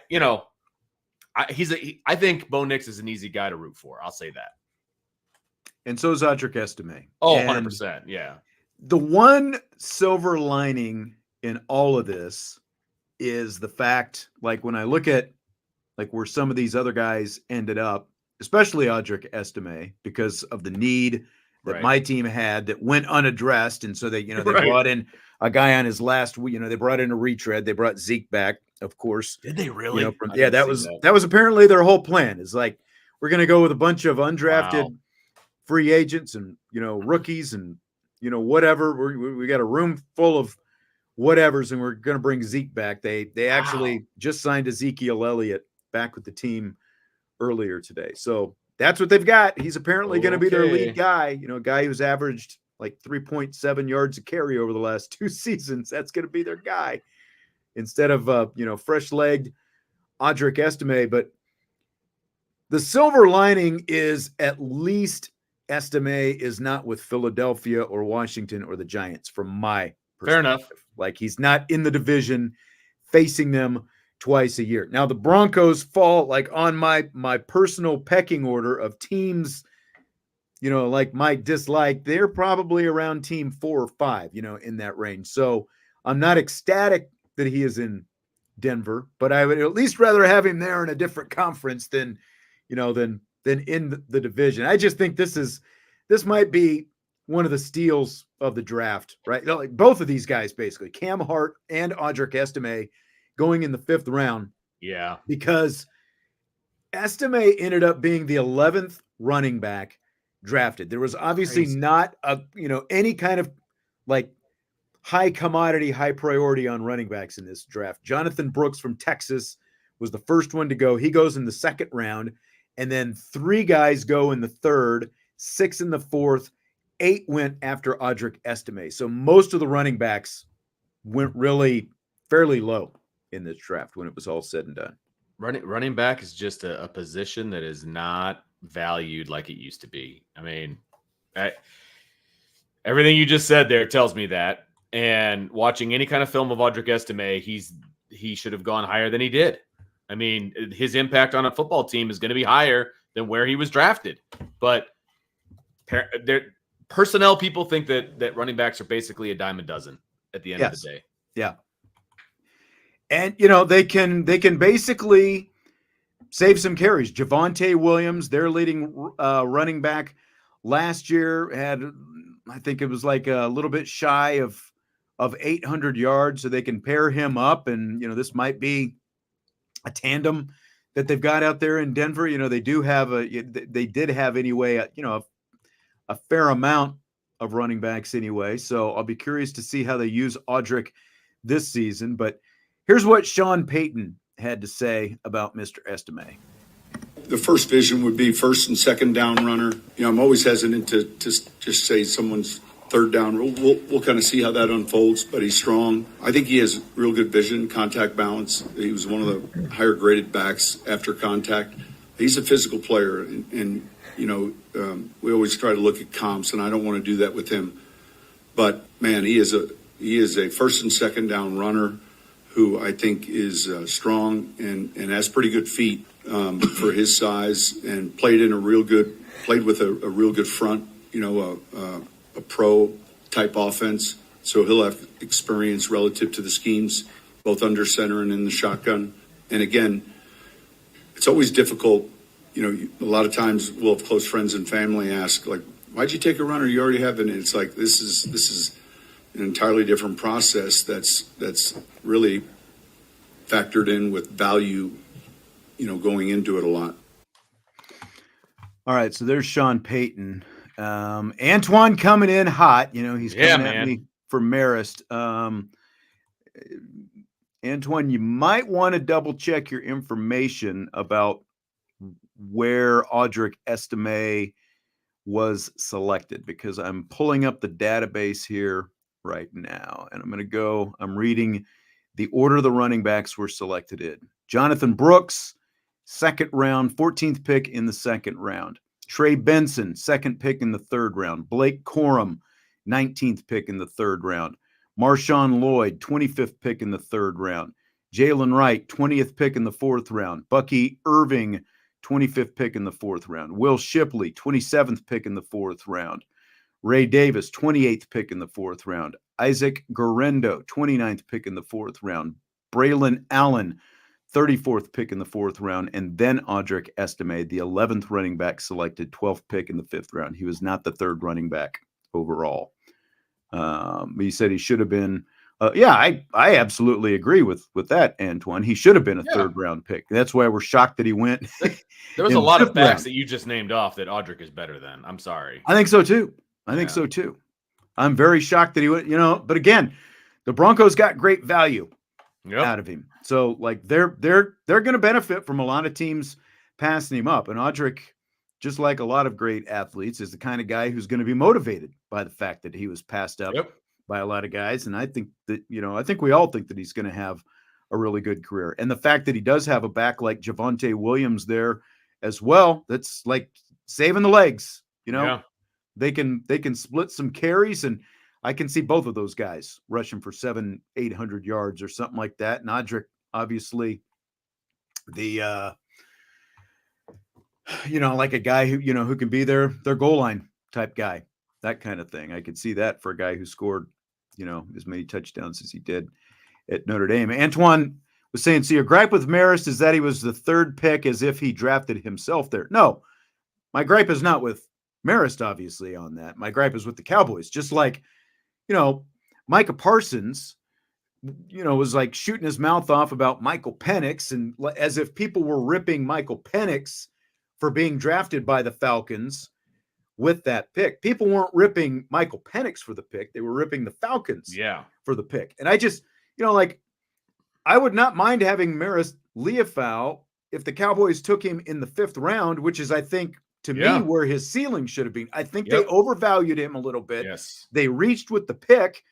think Bo Nix is an easy guy to root for. I'll say that. And so is Audric Estime. Oh, and 100%. Yeah. The one silver lining in all of this is the fact, like when I look at like where some of these other guys ended up, especially Audric Estime, because of the need that my team had that went unaddressed. And so they brought in a guy on his last week, they brought in a retread. They brought Zeke back, of course. Did they really? That was apparently their whole plan. Is like, we're going to go with a bunch of undrafted free agents and, rookies and, whatever. We got a room full of whatevers, and we're going to bring Zeke back. They actually just signed Ezekiel Elliott back with the team earlier today. So that's what they've got. He's apparently going to be their lead guy, a guy who's averaged like 3.7 yards a carry over the last 2 seasons. That's going to be their guy instead of, fresh-legged Audric Estime. But the silver lining is at least Estime is not with Philadelphia or Washington or the Giants from my perspective. Fair enough. Like he's not in the division facing them twice a year. Now the Broncos fall like on my personal pecking order of teams, like my dislike, they're probably around team 4 or 5, in that range. So I'm not ecstatic that he is in Denver, but I would at least rather have him there in a different conference than in the division. I just think this might be one of the steals of the draft, right? Like both of these guys, basically Cam Hart and Audric Estime going in the 5th round. Yeah. Because Estime ended up being the 11th running back drafted. There was obviously not any kind of like high commodity, high priority on running backs in this draft. Jonathan Brooks from Texas was the first one to go. He goes in the 2nd round, and then 3 guys go in the 3rd, 6 in the 4th, 8 went after Audric Estime. So most of the running backs went really fairly low in this draft when it was all said and done. Running back is just a position that is not valued like it used to be. I mean, everything you just said there tells me that. And watching any kind of film of Audric Estime, he should have gone higher than he did. I mean, his impact on a football team is going to be higher than where he was drafted. But personnel people think that running backs are basically a dime a dozen at the end of the day. Yeah. And, they can basically save some carries. Javonte Williams, their leading running back last year, had, I think it was like a little bit shy of 800 yards. So they can pair him up. And, this might be a tandem that they've got out there in Denver. They did have anyway, a fair amount of running backs anyway. So I'll be curious to see how they use Audric this season. But here's what Sean Payton had to say about Mr. Estime. The first vision would be 1st and 2nd down runner. I'm always hesitant to just say someone's 3rd down. We'll kind of see how that unfolds, but he's strong. I think he has real good vision, contact balance. He was one of the higher graded backs after contact. He's a physical player, and we always try to look at comps, and I don't want to do that with him. But man, he is a 1st and 2nd down runner who I think is strong and has pretty good feet for his size, and played with a real good front, a pro type offense. So he'll have experience relative to the schemes, both under center and in the shotgun. And again, it's always difficult. A lot of times we'll have close friends and family ask, like, why'd you take a runner? You already have it. And it's like, this is an entirely different process that's really factored in with value, going into it a lot. All right, so there's Sean Payton. Antoine coming in hot. He's coming at me for Marist. Antoine, you might want to double check your information about where Audric Estime was selected, because I'm pulling up the database here right now, and I'm reading the order the running backs were selected in. Jonathan Brooks, 2nd round, 14th pick in the 2nd round. Trey Benson, 2nd pick in the 3rd round. Blake Corum, 19th pick in the 3rd round. Marshawn Lloyd, 25th pick in the 3rd round. Jalen Wright, 20th pick in the 4th round. Bucky Irving, 25th pick in the 4th round. Will Shipley, 27th pick in the 4th round. Ray Davis, 28th pick in the 4th round. Isaac Guerrendo, 29th pick in the 4th round. Braylon Allen, 34th pick in the 4th round. And then Audric Estime, the 11th running back selected, 12th pick in the 5th round. He was not the 3rd running back overall. He said he should have been. I absolutely agree with that, Antoine. He should have been a 3rd round pick. That's why we're shocked that he went. There was a lot of backs that you just named off that Audric is better than. I'm sorry. I think so too. I'm very shocked that he went. But again, the Broncos got great value out of him. So they're going to benefit from a lot of teams passing him up. And Audric, just like a lot of great athletes, is the kind of guy who's going to be motivated by the fact that he was passed up by a lot of guys. And I think that, I think we all think that he's going to have a really good career. And the fact that he does have a back like Javonte Williams there as well, that's like saving the legs, They can split some carries, and I can see both of those guys rushing for 700-800 yards or something like that. And Audric, obviously, the like a guy who can be their goal line type guy, that kind of thing. I could see that for a guy who scored, as many touchdowns as he did at Notre Dame. Antoine was saying, so your gripe with Marist is that he was the 3rd pick as if he drafted himself there. No, my gripe is not with Marist, obviously, on that. My gripe is with the Cowboys. Just like, Micah Parsons, was like shooting his mouth off about Michael Penix, and as if people were ripping Michael Penix for being drafted by the Falcons with that pick. People weren't ripping Michael Penix for the pick. They were ripping the Falcons for the pick. And I just, I would not mind having Marist Liufau if the Cowboys took him in the 5th round, which is, I think, to me, where his ceiling should have been. I think they overvalued him a little bit. Yes. They reached with the pick.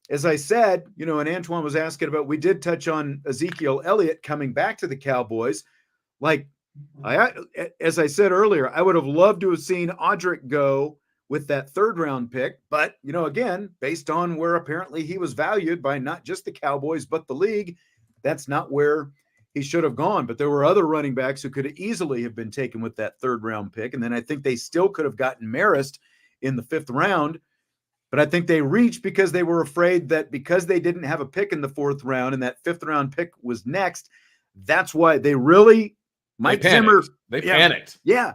As I said, and Antoine was asking about, we did touch on Ezekiel Elliott coming back to the Cowboys. As I said earlier, I would have loved to have seen Audric go with that 3rd round pick. But, again, based on where apparently he was valued by not just the Cowboys, but the league, that's not where he should have gone. But there were other running backs who could easily have been taken with that 3rd round pick. And then I think they still could have gotten Marist in the 5th round. But I think they reached because they were afraid that because they didn't have a pick in the 4th round and that 5th round pick was next, that's why they really Mike Zimmer. They panicked. Yeah.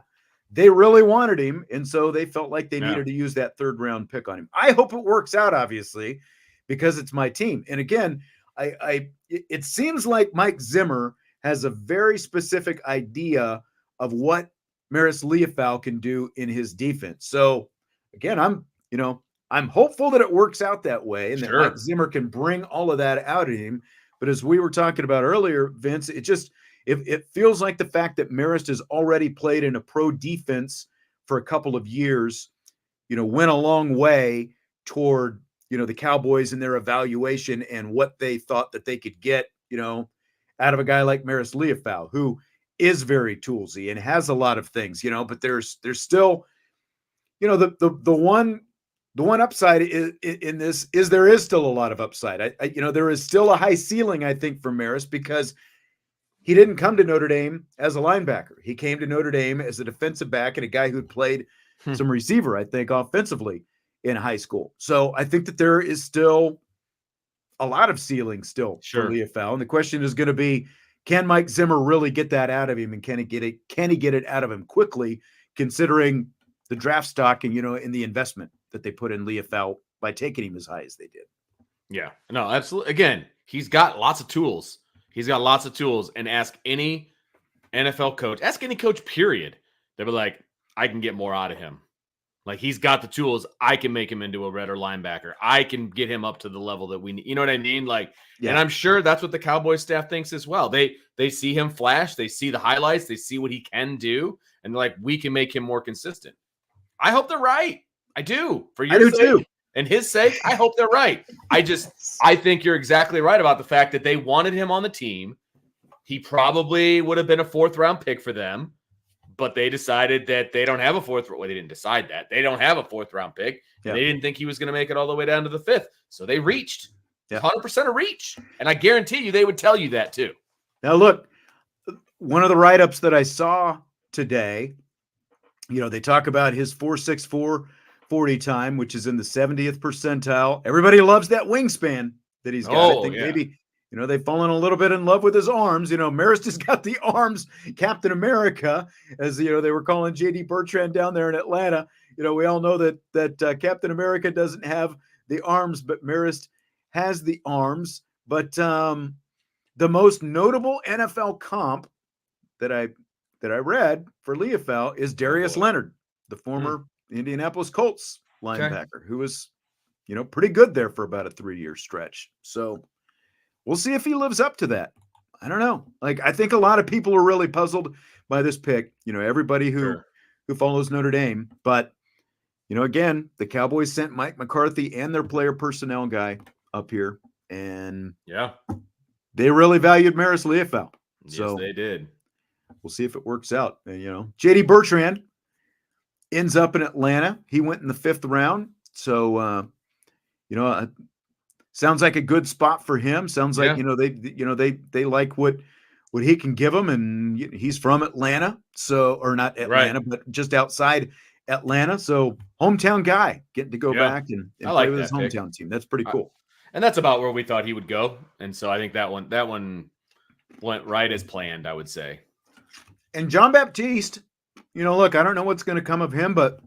They really wanted him. And so they felt like they needed to use that 3rd round pick on him. I hope it works out, obviously, because it's my team. And again, it seems like Mike Zimmer has a very specific idea of what Marist Liufau can do in his defense. So again, I'm hopeful that it works out that way and that Mike Zimmer can bring all of that out of him. But as we were talking about earlier, Vince, it feels like the fact that Marist has already played in a pro defense for a couple of years, went a long way toward, the Cowboys and their evaluation and what they thought that they could get, out of a guy like Marist Liufau, who is very toolsy and has a lot of things, but there's still, the one upside in this is there is still a lot of upside. There is still a high ceiling, I think, for Marist because he didn't come to Notre Dame as a linebacker. He came to Notre Dame as a defensive back and a guy who'd played some receiver, I think, offensively in high school. So I think that there is still a lot of ceiling still for Liufau. And the question is going to be, can Mike Zimmer really get that out of him? And can he get it out of him quickly, considering the draft stock and, in the investment that they put in Liufau by taking him as high as they did? Yeah, no, absolutely. Again, he's got lots of tools. And ask any NFL coach, ask any coach, period. They'll be like, I can get more out of him. Like, he's got the tools. I can make him into a redder linebacker. I can get him up to the level that we need. You know what I mean? Like, and I'm sure that's what the Cowboys staff thinks as well. They see him flash. They see the highlights. They see what he can do. And they're like, we can make him more consistent. I hope they're right. I do. For your sake too. and his sake, I hope they're right. I think you're exactly right about the fact that they wanted him on the team. He probably would have been a 4th-round pick for them. But they decided that they don't have a 4th. Well, they didn't decide that. They don't have a 4th-round pick. Yeah. They didn't think he was going to make it all the way down to the 5th. So they reached. 100% a reach. And I guarantee you they would tell you that too. Now, look, one of the write-ups that I saw today, they talk about his 4.64 40 time, which is in the 70th percentile. Everybody loves that wingspan that he's got. I think maybe they've fallen a little bit in love with his arms. Marist has got the arms, Captain America, as they were calling J.D. Bertrand down there in Atlanta. We all know that Captain America doesn't have the arms, but Marist has the arms. But the most notable NFL comp that I read for Liufau is Darius Leonard, the former Indianapolis Colts linebacker, who was, pretty good there for about a 3-year stretch. So we'll see if he lives up to that. I don't know. Like, I think a lot of people are really puzzled by this pick. Everybody who follows Notre Dame. But, again, the Cowboys sent Mike McCarthy and their player personnel guy up here. And they really valued Marist Liufau. Yes, they did. We'll see if it works out. And, J.D. Bertrand ends up in Atlanta. He went in the 5th round. So, sounds like a good spot for him. Sounds like they like what he can give them, and he's from Atlanta, or not Atlanta, but just outside Atlanta. So hometown guy getting to go back and play with his hometown team. That's pretty cool. And that's about where we thought he would go. And so I think that one went right as planned, I would say. And John Baptiste, look, I don't know what's going to come of him, but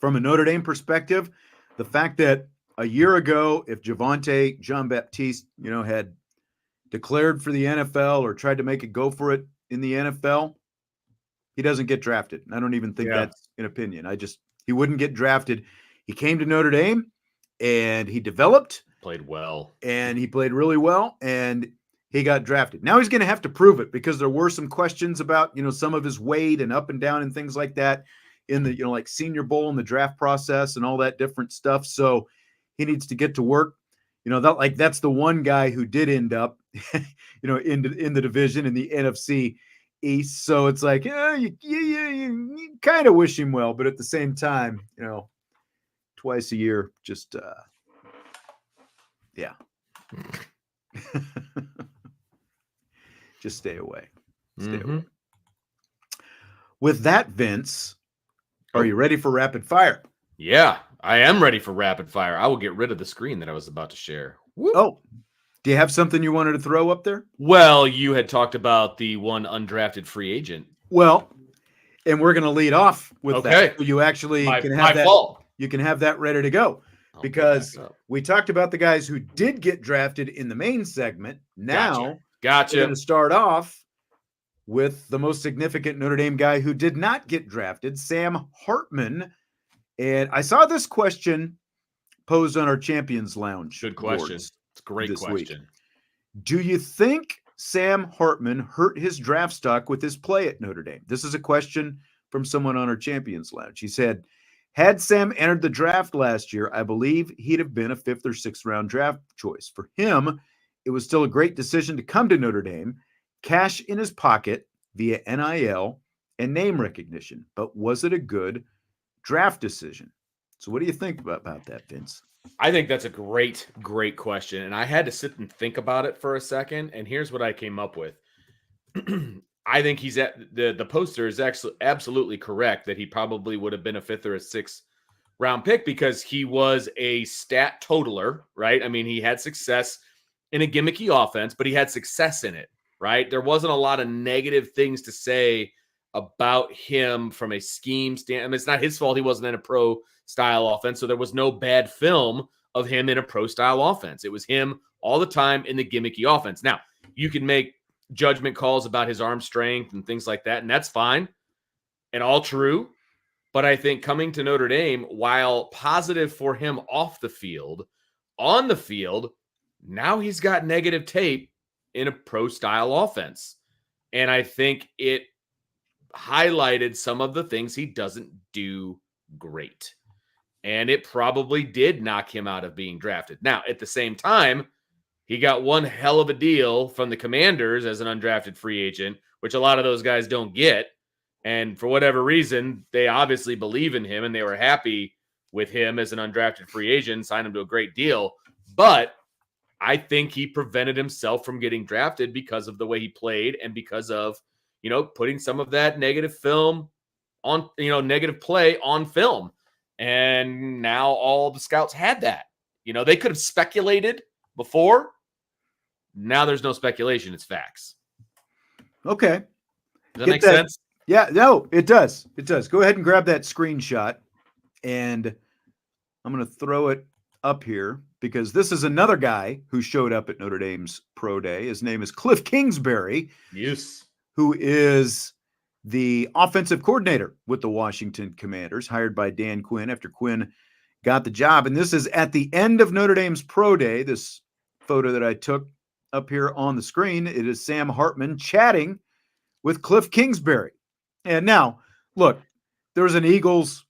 from a Notre Dame perspective, the fact that a year ago, if John Baptiste, had declared for the NFL or tried to make a go for it in the NFL, he doesn't get drafted. I don't even think that's an opinion. He wouldn't get drafted. He came to Notre Dame and he developed. Played well. And he played really well, and he got drafted. Now he's going to have to prove it, because there were some questions about, some of his weight and up and down and things like that in the, like Senior Bowl and the draft process and all that different stuff. So he needs to get to work. That's the one guy who did end up, in the division in the NFC East. So it's like, you kind of wish him well, but at the same time, twice a year, just, just stay away. Stay away. With that, Vince, are you ready for rapid fire? Yeah, I am ready for rapid fire. I will get rid of the screen that I was about to share. Whoop. Oh, do you have something you wanted to throw up there? Well, you had talked about the one undrafted free agent. Well, and we're going to lead off with that. So you actually can have that. Fault. You can have that ready to go, because we talked about the guys who did get drafted in the main segment. Now, Gotcha. We're going to start off with the most significant Notre Dame guy who did not get drafted, Sam Hartman. And I saw this question posed on our Champions Lounge. Good question. It's a great question. Week. Do you think Sam Hartman hurt his draft stock with his play at Notre Dame? This is a question from someone on our Champions Lounge. He said, had Sam entered the draft last year, I believe he'd have been a 5th or 6th round draft choice. For him, it was still a great decision to come to Notre Dame, cash in his pocket via NIL and name recognition. But was it a good draft decision? So what do you think about that, Vince? I think that's a great question. And I had to sit and think about it for a second. And here's what I came up with. I think he's at the poster is actually absolutely correct that he probably would have been a 5th or a 6th round pick because he was a stat totaler, right? I mean, he had success in a gimmicky offense, but he had success in it, right? There wasn't a lot of negative things to say about him from a scheme stand. I mean, it's not his fault he wasn't in a pro style offense, so there was no bad film of him in a pro style offense. It was him all the time in the gimmicky offense. Now, you can make judgment calls about his arm strength and things like that, and that's fine and all true. But I think coming to Notre Dame, while positive for him off the field, on the field, now he's got negative tape in a pro-style offense. And I think it highlighted some of the things he doesn't do great. And it probably did knock him out of being drafted. Now, at the same time, he got one hell of a deal from the Commanders as an undrafted free agent, which a lot of those guys don't get. And for whatever reason, they obviously believe in him and they were happy with him as an undrafted free agent, signed him to a great deal. But I think he prevented himself from getting drafted because of the way he played and because of, putting some of that negative film on, negative play on film. And now all the scouts had that. They could have speculated before. Now there's no speculation. It's facts. Okay. Does that make sense? Yeah, no, it does. It does. Go ahead and grab that screenshot. And I'm going to throw it up here because this is another guy who showed up at Notre Dame's pro day. His name is Cliff Kingsbury. Yes. Who is the offensive coordinator with the Washington Commanders, hired by Dan Quinn after Quinn got the job. And this is at the end of Notre Dame's pro day. This photo that I took up here on the screen, it is Sam Hartman chatting with Cliff Kingsbury. And now, look, there was an Eagles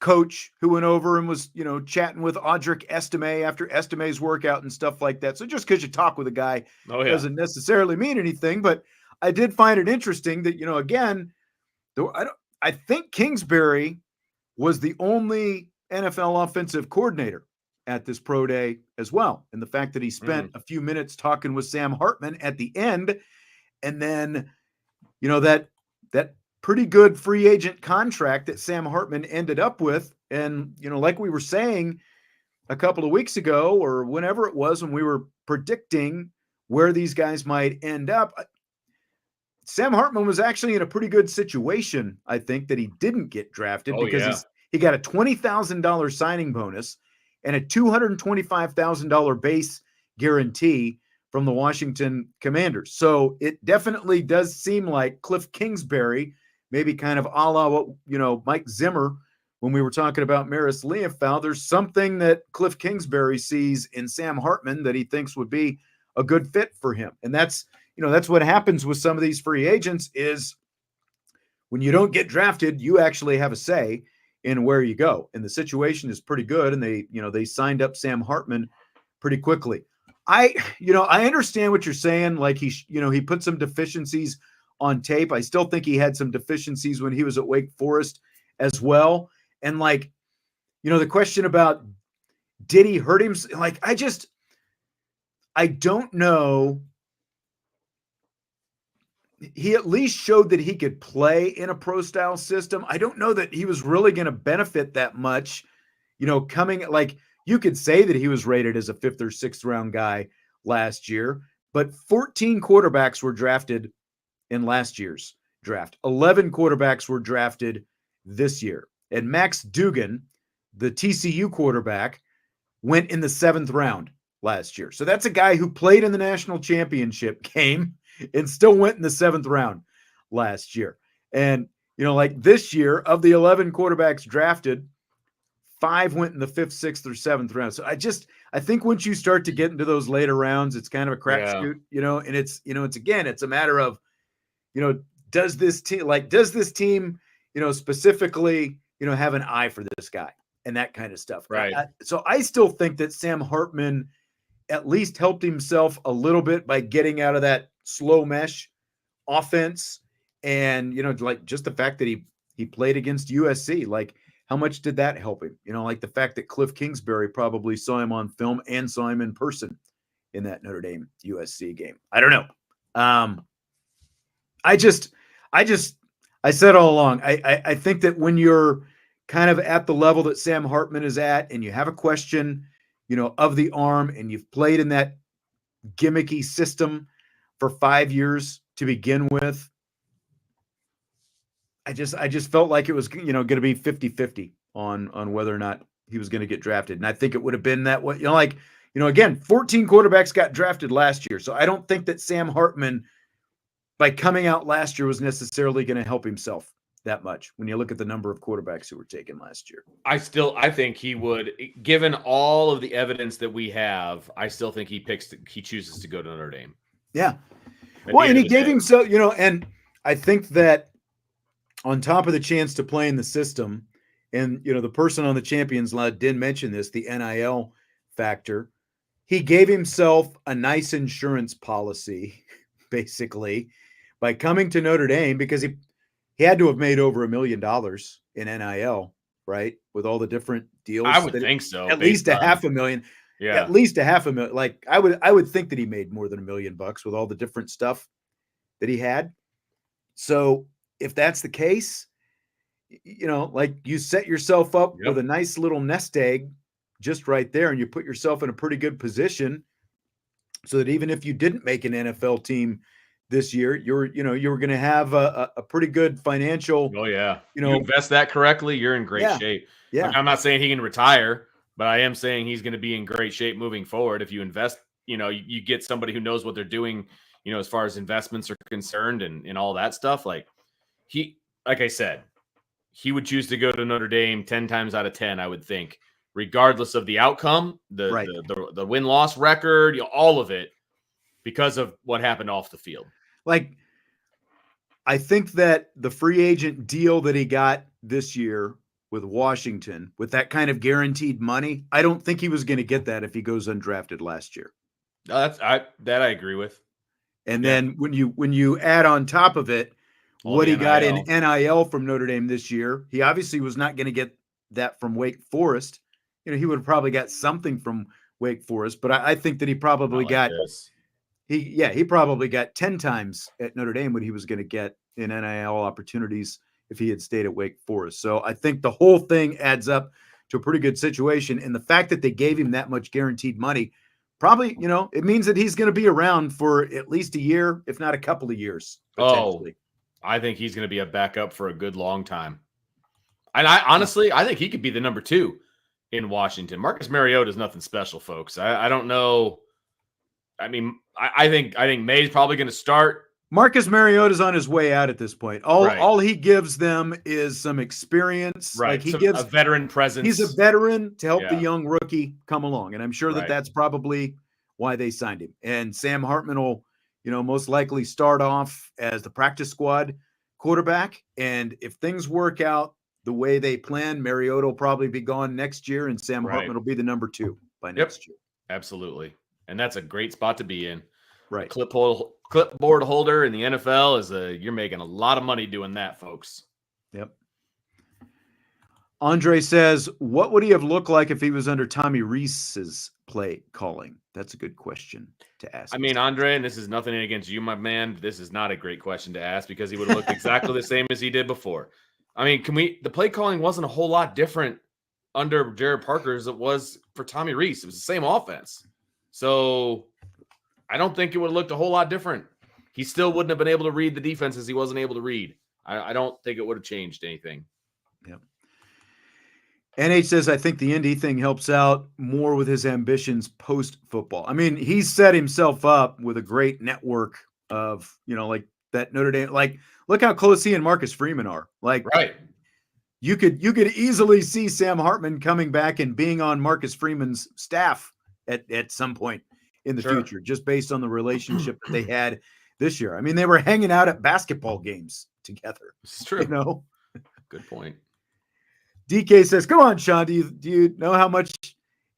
coach who went over and was, chatting with Audric Estime after Estime's workout and stuff like that. So just because you talk with a guy doesn't necessarily mean anything. But I did find it interesting that, again, I think Kingsbury was the only NFL offensive coordinator at this pro day as well. And the fact that he spent a few minutes talking with Sam Hartman at the end, and then, that pretty good free agent contract that Sam Hartman ended up with. And, like we were saying a couple of weeks ago or whenever it was when we were predicting where these guys might end up, Sam Hartman was actually in a pretty good situation, I think, that he didn't get drafted because he got a $20,000 signing bonus and a $225,000 base guarantee from the Washington Commanders. So it definitely does seem like Cliff Kingsbury, maybe kind of a la what, Mike Zimmer, when we were talking about Marist Liufau, there's something that Cliff Kingsbury sees in Sam Hartman that he thinks would be a good fit for him. And that's what happens with some of these free agents is when you don't get drafted, you actually have a say in where you go. And the situation is pretty good. And they signed up Sam Hartman pretty quickly. I understand what you're saying. Like he put some deficiencies on tape. I still think he had some deficiencies when he was at Wake Forest as well. And the question about did he hurt him? I don't know. He at least showed that he could play in a pro style system. I don't know that he was really going to benefit that much, coming you could say that he was rated as a 5th or 6th round guy last year, but 14 quarterbacks were drafted in last year's draft. 11 quarterbacks were drafted this year. And Max Duggan, the TCU quarterback, went in the 7th round last year. So that's a guy who played in the national championship game and still went in the 7th round last year. And, this year of the 11 quarterbacks drafted, 5 went in the 5th, 6th, or 7th round. So I think once you start to get into those later rounds, it's kind of a crapshoot, and it's a matter of, does this team, specifically, have an eye for this guy and that kind of stuff. Right. So I still think that Sam Hartman at least helped himself a little bit by getting out of that slow mesh offense. And, just the fact that he played against USC, how much did that help him? The fact that Cliff Kingsbury probably saw him on film and saw him in person in that Notre Dame USC game. I don't know. I said all along, I think that when you're kind of at the level that Sam Hartman is at, and you have a question, of the arm, and you've played in that gimmicky system for 5 years to begin with, I just felt like it was, going to be 50-50 on whether or not he was going to get drafted. And I think it would have been that way, again, 14 quarterbacks got drafted last year. So I don't think that Sam Hartman, by coming out last year, was necessarily going to help himself that much when you look at the number of quarterbacks who were taken last year. I think he would, given all of the evidence that we have, I still think he chooses to go to Notre Dame. Yeah. Well, and he gave himself, and I think that on top of the chance to play in the system, and, the person on the Champions List did mention this, the NIL factor, he gave himself a nice insurance policy, basically, by coming to Notre Dame, because he had to have made over $1 million in NIL, right? With all the different deals. I would think so. At least $500,000. Yeah. At least $500,000. Like I would think that he made more than $1 million with all the different stuff that he had. So if that's the case, like you set yourself up with a nice little nest egg just right there, and you put yourself in a pretty good position so that even if you didn't make an NFL team this year, you were going to have a pretty good financial. Oh yeah. You invest that correctly, you're in great shape. Yeah. Like, I'm not saying he can retire, but I am saying he's going to be in great shape moving forward. If you invest, you get somebody who knows what they're doing, as far as investments are concerned and all that stuff. Like I said, he would choose to go to Notre Dame 10 times out of 10, I would think, regardless of the outcome, the win-loss record, all of it, because of what happened off the field. Like, I think that the free agent deal that he got this year with Washington, with that kind of guaranteed money, I don't think he was going to get that if he goes undrafted last year. I agree with. And then when you add on top of it what he got in NIL from Notre Dame this year, he obviously was not going to get that from Wake Forest. He would have probably got something from Wake Forest, but I think that he probably got he probably got 10 times at Notre Dame what he was going to get in NIL opportunities if he had stayed at Wake Forest. So I think the whole thing adds up to a pretty good situation. And the fact that they gave him that much guaranteed money, probably, it means that he's going to be around for at least a year, if not a couple of years. Potentially. I think he's going to be a backup for a good long time. And I think he could be the number 2 in Washington. Marcus Mariota is nothing special, folks. I don't know. I mean, I think May's probably going to start. Marcus Mariota's on his way out at this point. All he gives them is some experience. Right. Like he gives a veteran presence. He's a veteran to help the young rookie come along. And I'm sure that that's probably why they signed him. And Sam Hartman will, most likely start off as the practice squad quarterback. And if things work out the way they plan, Mariota will probably be gone next year, and Sam Hartman will be the number 2 by next year. Absolutely. And that's a great spot to be in. Right. Clipboard holder in the NFL you're making a lot of money doing that, folks. Yep. Andre says, what would he have looked like if he was under Tommy Rees's play calling? That's a good question to ask. I mean, Andre, and this is nothing against you, my man. This is not a great question to ask because he would have looked exactly the same as he did before. I mean, the play calling wasn't a whole lot different under Jared Parker as it was for Tommy Rees. It was the same offense. So I don't think it would have looked a whole lot different. He still wouldn't have been able to read the defenses he wasn't able to read. I don't think it would have changed anything. Yep. NH says, I think the Indy thing helps out more with his ambitions post-football. I mean, he's set himself up with a great network of, like that Notre Dame. Like, look how close he and Marcus Freeman are. Like, right. You could easily see Sam Hartman coming back and being on Marcus Freeman's staff at some point in the future, just based on the relationship that they had this year. I mean, they were hanging out at basketball games together. It's true. Good point. DK says, come on, Sean, do you know how much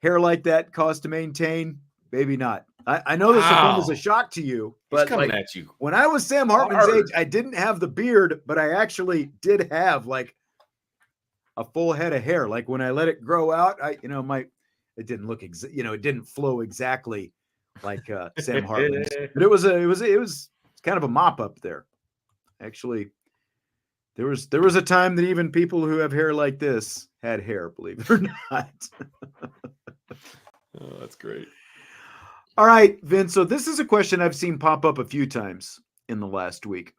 hair like that costs to maintain? Maybe not. I know this one was a shock to you, but coming at you. When I was Sam Hartman's age, I didn't have the beard, but I actually did have like a full head of hair. Like when I let it grow out, it didn't look it didn't flow exactly like Sam Hartman's, but it was kind of a mop up there. Actually There was a time that even people who have hair like this had hair, believe it or not. Oh, that's great. All right, Vince. So this is a question I've seen pop up a few times in the last week.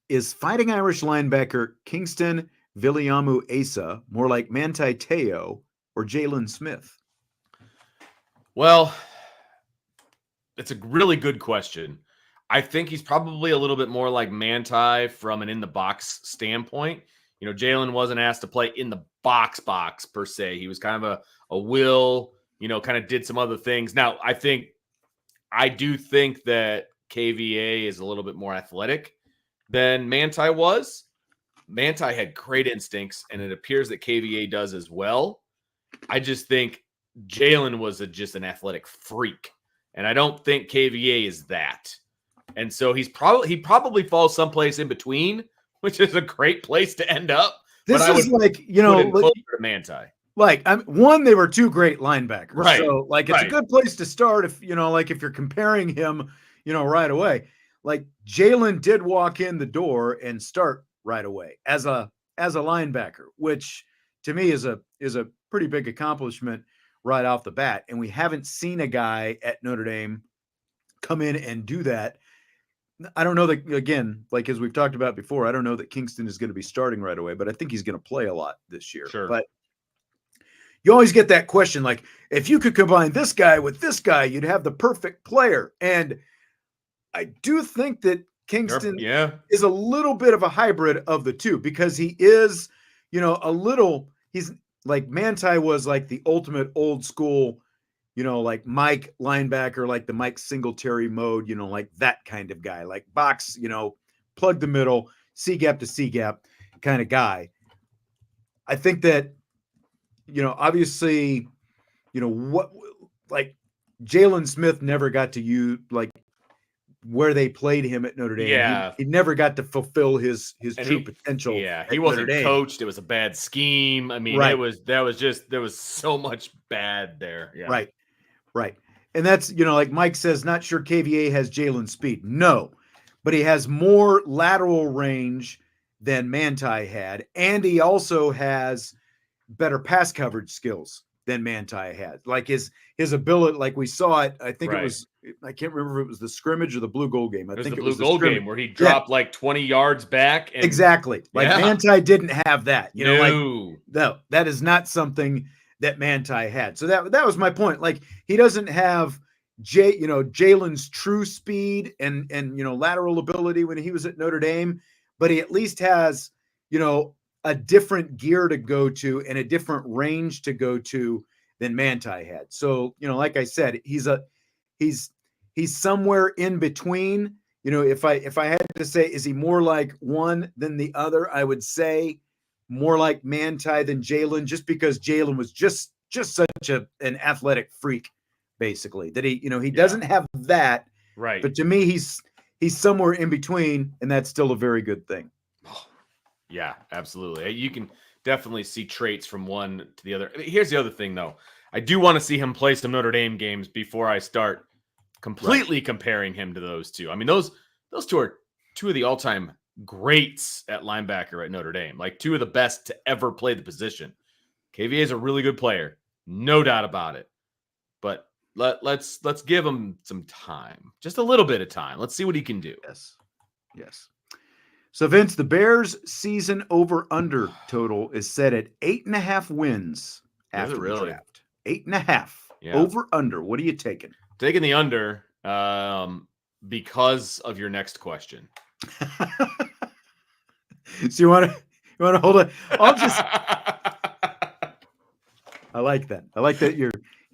Is Fighting Irish linebacker Kingston Viliamu Asa more like Manti Te'o or Jalen Smith? Well, it's a really good question. I think he's probably a little bit more like Manti from an in-the-box standpoint. You know, Jalen wasn't asked to play in the box per se. He was kind of a will, you know, kind of did some other things. Now, I do think that KVA is a little bit more athletic than Manti was. Manti had great instincts, and it appears that KVA does as well. I just think Jalen was just an athletic freak, and I don't think KVA is that. And so he probably falls someplace in between, which is a great place to end up. This is like, you know, closer to Manti. Like, they were two great linebackers. Right. So, like, it's a good place to start if, you know, like if you're comparing him, you know, right away. Like, Jalen did walk in the door and start right away as a linebacker, which to me is a pretty big accomplishment right off the bat. And we haven't seen a guy at Notre Dame come in and do that. I don't know that, again, like as we've talked about before, I don't know that Kingston is going to be starting right away, but I think he's going to play a lot this year. Sure. But you always get that question, like, if you could combine this guy with this guy, you'd have the perfect player. And I do think that Kingston is a little bit of a hybrid of the two, because he is, you know, he's like Manti was like the ultimate old school, you know, like Mike linebacker, like the Mike Singletary mode, you know, like that kind of guy, like box, you know, plug the middle, C gap to C gap kind of guy. I think that, you know, obviously, you know, what, like Jalen Smith never got to use like where they played him at Notre Dame. Yeah. He never got to fulfill his true potential. Yeah. He wasn't coached. It was a bad scheme. I mean, there was so much bad there. Yeah. Right. Right. And that's, you know, like Mike says, not sure KVA has Jalen speed. No, but he has more lateral range than Manti had. And he also has better pass coverage skills than Manti had. Like his ability, like we saw it, I think it was, I can't remember if it was the scrimmage or the blue goal game. I think it was the blue goal game where he dropped like 20 yards back. And, exactly. Like Manti didn't have that, you know, like no, that is not something that Manti had. So that was my point. Like he doesn't have Jalen's true speed and, you know, lateral ability when he was at Notre Dame, but he at least has, you know, a different gear to go to and a different range to go to than Manti had. So, you know, like I said, he's somewhere in between. You know, if I had to say, is he more like one than the other? I would say more like Manti than Jalen, just because Jalen was just such an athletic freak, basically, that he doesn't have that. Right. But to me, he's somewhere in between, and that's still a very good thing. Yeah, absolutely. You can definitely see traits from one to the other. Here's the other thing, though. I do want to see him play some Notre Dame games before I start completely comparing him to those two. I mean, those two are two of the all-time greats at linebacker at Notre Dame, like two of the best to ever play the position. KVA is a really good player, no doubt about it. But let's give him some time, just a little bit of time. Let's see what he can do. Yes. So, Vince, the Bears' season over-under total is set at 8.5 wins after the draft. 8.5 over-under. What are you taking? Taking the under because of your next question. So you want to hold it? I'll just. I like that. I like that you're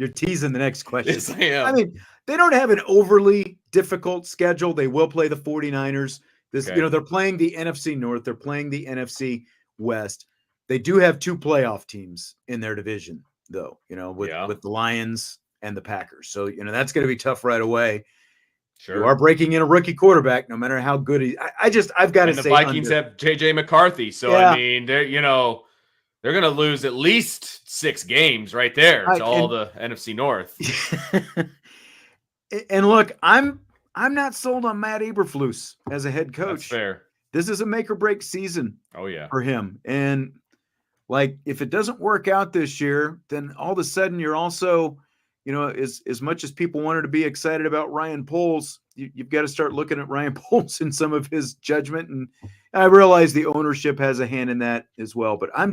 teasing the next question. Yes, I am. I mean, they don't have an overly difficult schedule. They will play the 49ers. You know, they're playing the NFC North. They're playing the NFC West. They do have two playoff teams in their division, though, you know, with the Lions and the Packers. So, you know, that's going to be tough right away. Sure. You are breaking in a rookie quarterback, no matter how good he. I've got to say, the Vikings have JJ McCarthy, so I mean, they're going to lose at least 6 games right there to all the NFC North. And look, I'm not sold on Matt Eberflus as a head coach. That's fair. this is a make or break season. Oh yeah, for him. And like, if it doesn't work out this year, then all of a sudden you're also, as much as people wanted to be excited about Ryan Poles, you've got to start looking at Ryan Poles and some of his judgment. And I realize the ownership has a hand in that as well, but I'm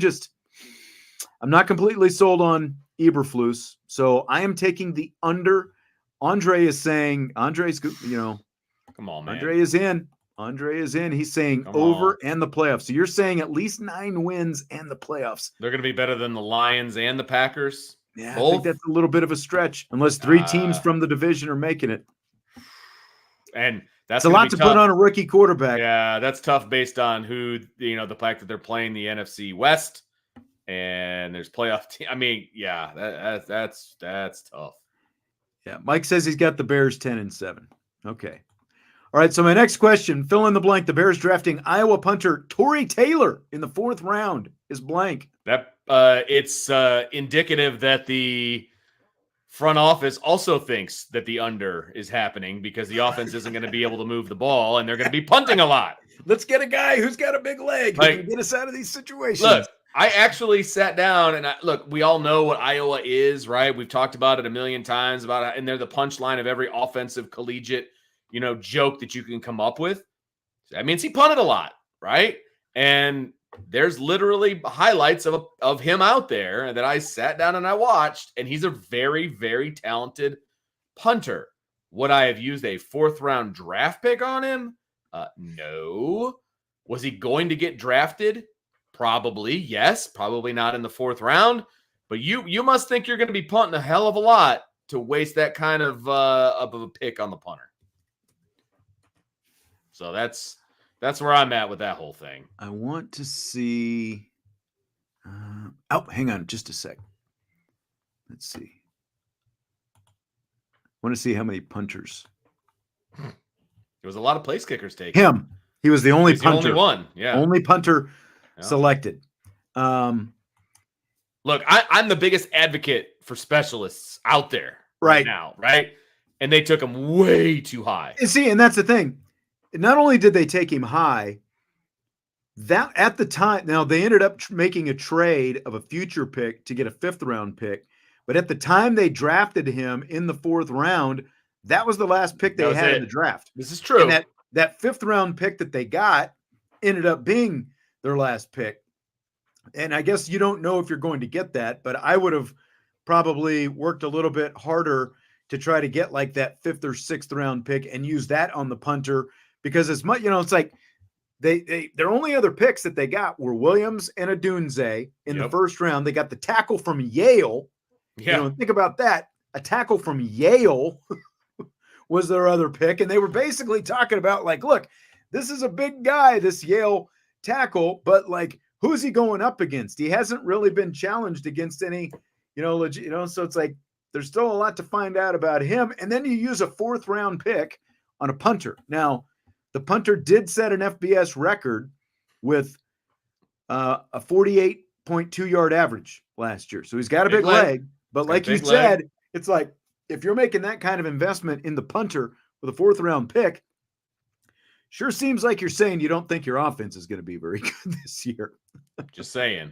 not completely sold on Eberflus. So I am taking the under. Andre is saying, Andre's good, come on, man. Andre is in. He's saying over and the playoffs. So you're saying at least 9 wins and the playoffs. They're going to be better than the Lions and the Packers. Yeah, both? I think that's a little bit of a stretch, unless 3 teams from the division are making it. And that's a lot to put on a rookie quarterback. Yeah, that's tough based on who, the fact that they're playing the NFC West and there's playoff team. I mean, yeah, that's tough. Yeah, Mike says he's got the Bears 10-7. Okay. All right, so my next question, fill in the blank. The Bears drafting Iowa punter Torrey Taylor in the 4th round is blank. That it's indicative that the front office also thinks that the under is happening because the offense isn't going to be able to move the ball and they're going to be punting a lot. Let's get a guy who's got a big leg who can get us out of these situations. Look, I actually sat down and we all know what Iowa is, right? We've talked about it a million times and they're the punchline of every offensive collegiate, joke that you can come up with. That means he punted a lot, right? And there's literally highlights of him out there that I sat down and I watched, and he's a very, very talented punter. Would I have used a 4th round draft pick on him? No. Was he going to get drafted? Probably, yes. Probably not in the 4th round. But you must think you're going to be punting a hell of a lot to waste that kind of a pick on the punter. So that's where I'm at with that whole thing. I want to see. Hang on just a sec. Let's see. I want to see how many punters. There was a lot of place kickers taken. Him. He was the only punter. The only one. Yeah. Only punter selected. Look, I'm the biggest advocate for specialists out there right now, right? And they took him way too high. See, and that's the thing. Not only did they take him high, that at the time, now they ended up making a trade of a future pick to get a 5th round pick. But at the time they drafted him in the 4th round, that was the last pick they had in the draft. This is true. And that 5th round pick that they got ended up being their last pick. And I guess you don't know if you're going to get that, but I would have probably worked a little bit harder to try to get like that 5th or 6th round pick and use that on the punter. Because as much, it's like their only other picks that they got were Williams and Adunze in the 1st round. They got the tackle from Yale. Yeah. Think about that. A tackle from Yale was their other pick. And they were basically talking about like, look, this is a big guy, this Yale tackle, but like, who's he going up against? He hasn't really been challenged against any, legit, so it's like, there's still a lot to find out about him. And then you use a 4th round pick on a punter. Now, the punter did set an FBS record with a 48.2 yard average last year. So he's got a big leg. But like you said, it's like if you're making that kind of investment in the punter with a 4th round pick, sure seems like you're saying you don't think your offense is going to be very good this year. Just saying.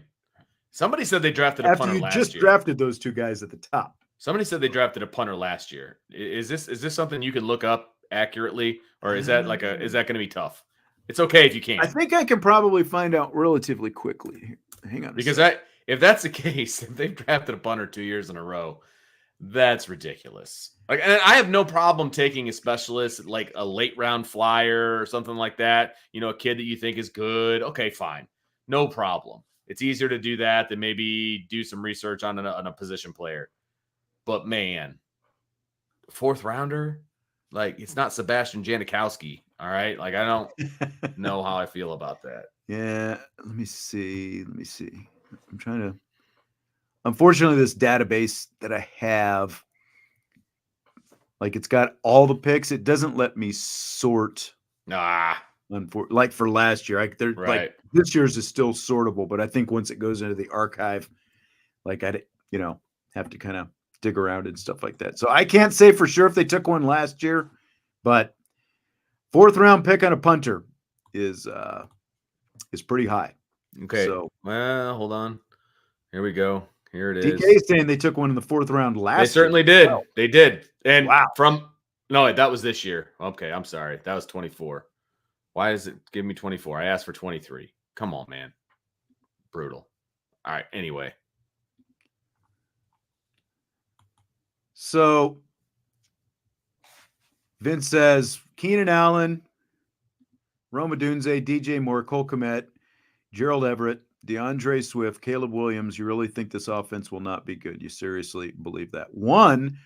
Somebody said they drafted a punter last year. After you just drafted those 2 guys at the top. Somebody said they drafted a punter last year. Is this something you can look up accurately, or is that is that going to be tough? It's okay if you can't. I think I can probably find out relatively quickly. Hang on, because if that's the case, if they've drafted a punter 2 years in a row, that's ridiculous. Like, and I have no problem taking a specialist, like a late round flyer or something like that. A kid that you think is good. Okay, fine, no problem. It's easier to do that than maybe do some research on a position player. But man, 4th rounder. Like, it's not Sebastian Janikowski, all right? Like, I don't know how I feel about that. Yeah, let me see. I'm trying to – unfortunately, this database that I have, like, it's got all the picks. It doesn't let me sort. Like for last year. Like, this year's is still sortable, but I think once it goes into the archive, like, I'd, have to kind of dig around and stuff like that. So I can't say for sure if they took one last year, but 4th round pick on a punter is pretty high. Okay. So, well, hold on. Here we go. Here it is. DK is saying they took one in the 4th round last year. They certainly did. Well, They did. And wow. No, that was this year. Okay, I'm sorry. That was 24. Why does it give me 24? I asked for 23. Come on, man. Brutal. All right, anyway. So Vince says Keenan Allen, Rome Odunze, DJ Moore, Cole Kmet, Gerald Everett, DeAndre Swift, Caleb Williams. You really think this offense will not be good? You seriously believe that? One,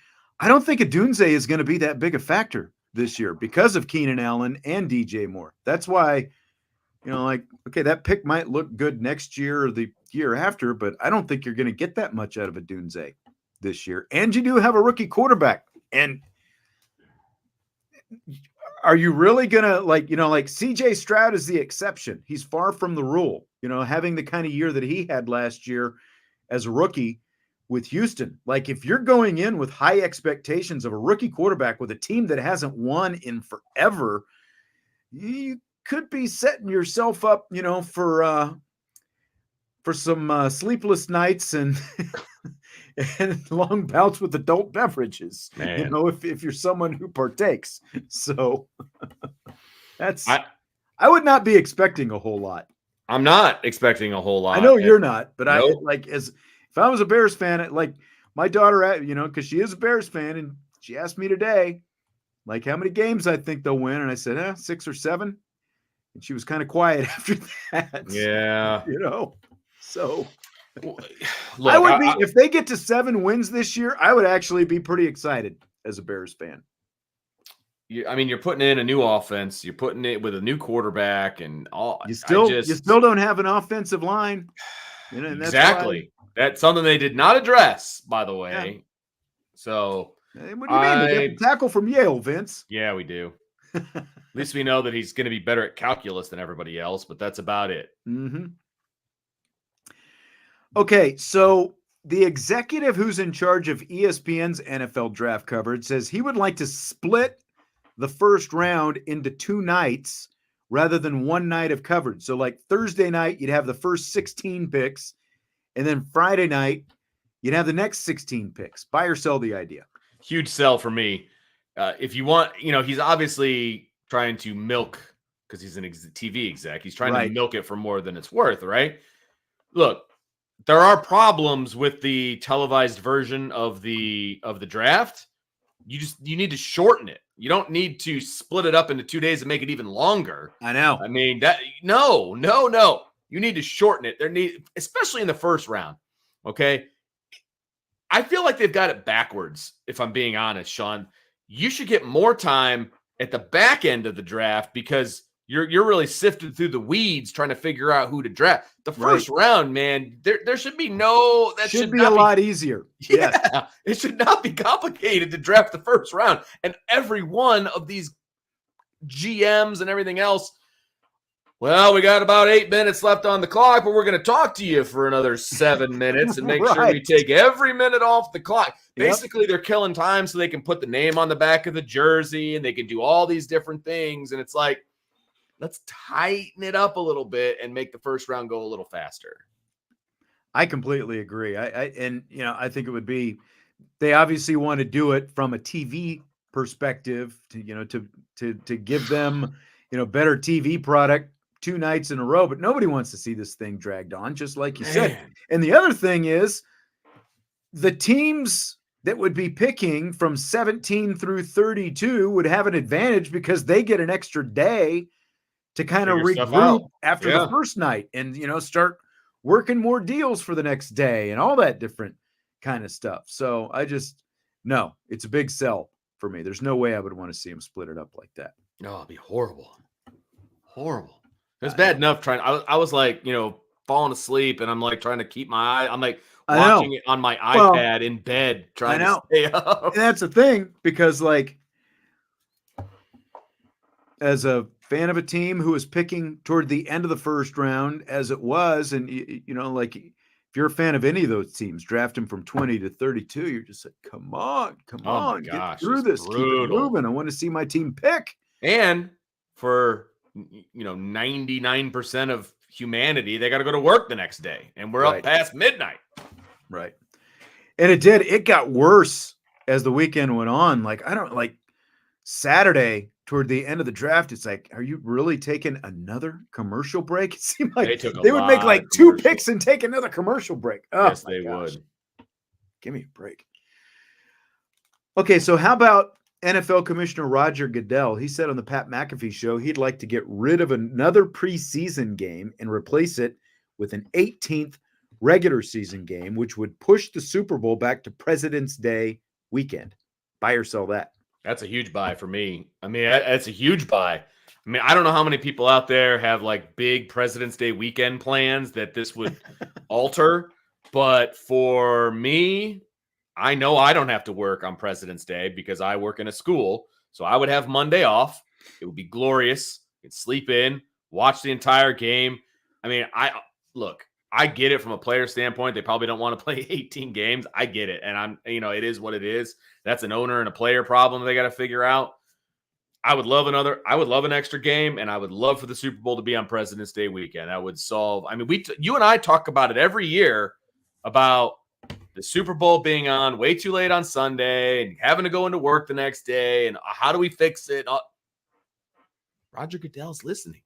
I don't think Odunze is going to be that big a factor this year because of Keenan Allen and DJ Moore. That's why, okay, that pick might look good next year or the year after, but I don't think you're going to get that much out of Odunze this year. And you do have a rookie quarterback. And are you really going to CJ Stroud is the exception. He's far from the rule, having the kind of year that he had last year as a rookie with Houston. Like, if you're going in with high expectations of a rookie quarterback with a team that hasn't won in forever, you could be setting yourself up, for some sleepless nights and and long bouts with adult beverages, man. If you're someone who partakes. So I would not be expecting a whole lot. I'm not expecting a whole lot. I know you're not, but nope. If I was a Bears fan, my daughter, because she is a Bears fan, and she asked me today, how many games I think they'll win. And I said, 6 or 7. And she was kind of quiet after that. Yeah. So look, I would be, if they get to 7 wins this year, I would actually be pretty excited as a Bears fan. You're putting in a new offense. You're putting it with a new quarterback and all. You still don't have an offensive line. And exactly. That's something they did not address, by the way. Yeah. So what do you mean? They got the tackle from Yale, Vince. Yeah, we do. At least we know that he's going to be better at calculus than everybody else, but that's about it. Mm-hmm. Okay, so the executive who's in charge of ESPN's NFL draft coverage says he would like to split the first round into 2 nights rather than 1 night of coverage. So Thursday night, you'd have the first 16 picks, and then Friday night, you'd have the next 16 picks. Buy or sell the idea? Huge sell for me. If you want, he's obviously trying to milk, because he's an TV exec. He's trying to milk it for more than it's worth, right? Look, there are problems with the televised version of the draft. You need to shorten it. You don't need to split it up into 2 days and make it even longer. I know. I mean, no. You need to shorten it. Especially in the first round. Okay. I feel like they've got it backwards, if I'm being honest, Sean. You should get more time at the back end of the draft because you're really sifting through the weeds trying to figure out who to draft. The first round, man, there should be no. That should be a lot easier. Yeah, yes. It should not be complicated to draft the first round. And every one of these GMs and everything else. Well, we got about 8 minutes left on the clock, but we're going to talk to you for another 7 minutes and make sure we take every minute off the clock. Basically, they're killing time so they can put the name on the back of the jersey and they can do all these different things. And it's like, let's tighten it up a little bit and make the first round go a little faster. I completely agree. I think it would be, they obviously want to do it from a TV perspective to give them, better TV product 2 nights in a row, but nobody wants to see this thing dragged on, just like you said. And the other thing is the teams that would be picking from 17 through 32 would have an advantage because they get an extra day to kind of regroup after the first night and, start working more deals for the next day and all that different kind of stuff. So no, it's a big sell for me. There's no way I would want to see them split it up like that. No, it'd be horrible. Horrible. It's bad enough I was falling asleep and I'm trying to keep my eye. I'm watching it on my iPad in bed, trying to stay up. And that's the thing, because as a fan of a team who is picking toward the end of the first round, as it was, and if you're a fan of any of those teams, draft them from 20 to 32, you're just like, come on, gosh, get through this, keep it moving. I want to see my team pick. And for 99% of humanity, they got to go to work the next day, and we're Right. up past midnight. Right. And it got worse as the weekend went on. Like, I don't like Saturday toward the end of the draft. It's like, are you really taking another commercial break? It seemed like they would make like 2 picks and take another commercial break. Oh, yes, they would. Give me a break. Okay, so how about NFL Commissioner Roger Goodell? He said on the Pat McAfee show he'd like to get rid of another preseason game and replace it with an 18th regular season game, which would push the Super Bowl back to President's Day weekend. Buy or sell that? That's a huge buy for me. I mean, that's a huge buy. I mean, I don't know how many people out there have like big President's Day weekend plans that this would alter, but for me, I know I don't have to work on President's Day because I work in a school. So I would have Monday off. It would be glorious. You could sleep in, watch the entire game. I mean, I get it from a player standpoint. They probably don't want to play 18 games. I get it. And it is what it is. That's an owner and a player problem they got to figure out. I would love an extra game, and I would love for the Super Bowl to be on President's Day weekend. That would solve. I mean, you and I talk about it every year about the Super Bowl being on way too late on Sunday and having to go into work the next day. And how do we fix it? Roger Goodell's listening.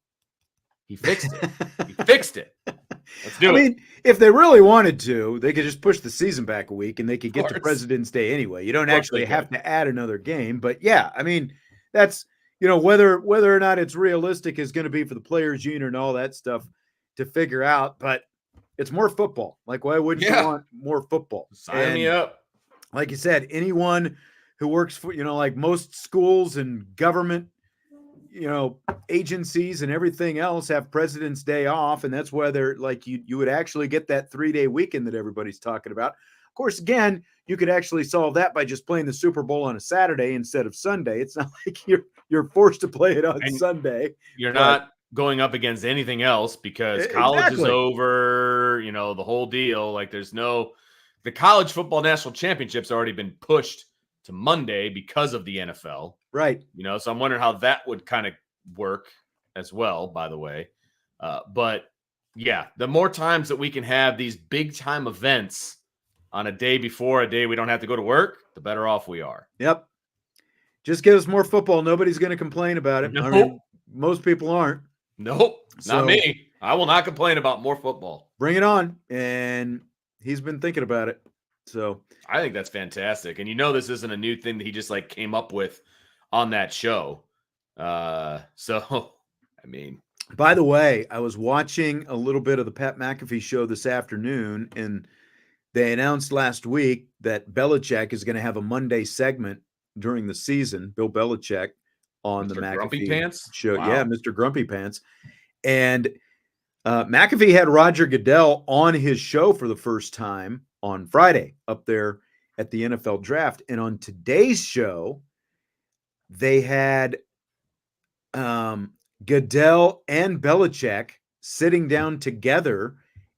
He fixed it. He fixed it. Let's do it. I mean, if they really wanted to, they could just push the season back a week and they could get to President's Day anyway. You don't actually have to add another game. But yeah, I mean, that's, whether or not it's realistic is going to be for the players union and all that stuff to figure out. But it's more football. Like, why wouldn't you want more football? Sign me up. Like you said, anyone who works for, like most schools and government, agencies and everything else have President's Day off. And that's why they're like, you would actually get that 3-day weekend that everybody's talking about. Of course, again, you could actually solve that by just playing the Super Bowl on a Saturday instead of Sunday. It's not like you're forced to play it on Sunday. You're not going up against anything else because college is over, the whole deal. Like the college football national championship's already been pushed to Monday because of the NFL. Right. So I'm wondering how that would kind of work as well, by the way. But yeah, the more times that we can have these big time events on a day before a day we don't have to go to work, the better off we are. Yep. Just give us more football. Nobody's going to complain about it. Nope. I mean, most people aren't. Nope. Not me. I will not complain about more football. Bring it on. And he's been thinking about it. So I think that's fantastic. And this isn't a new thing that he just like came up with on that show. So, I mean. By the way, I was watching a little bit of the Pat McAfee show this afternoon, and they announced last week that Belichick is going to have a Monday segment during the season, Bill Belichick on Mr. the McAfee Grumpy Pants show. Wow. Yeah, Mr. Grumpy Pants. And McAfee had Roger Goodell on his show for the first time on Friday up there at the NFL draft. And on today's show, they had Goodell and Belichick sitting down together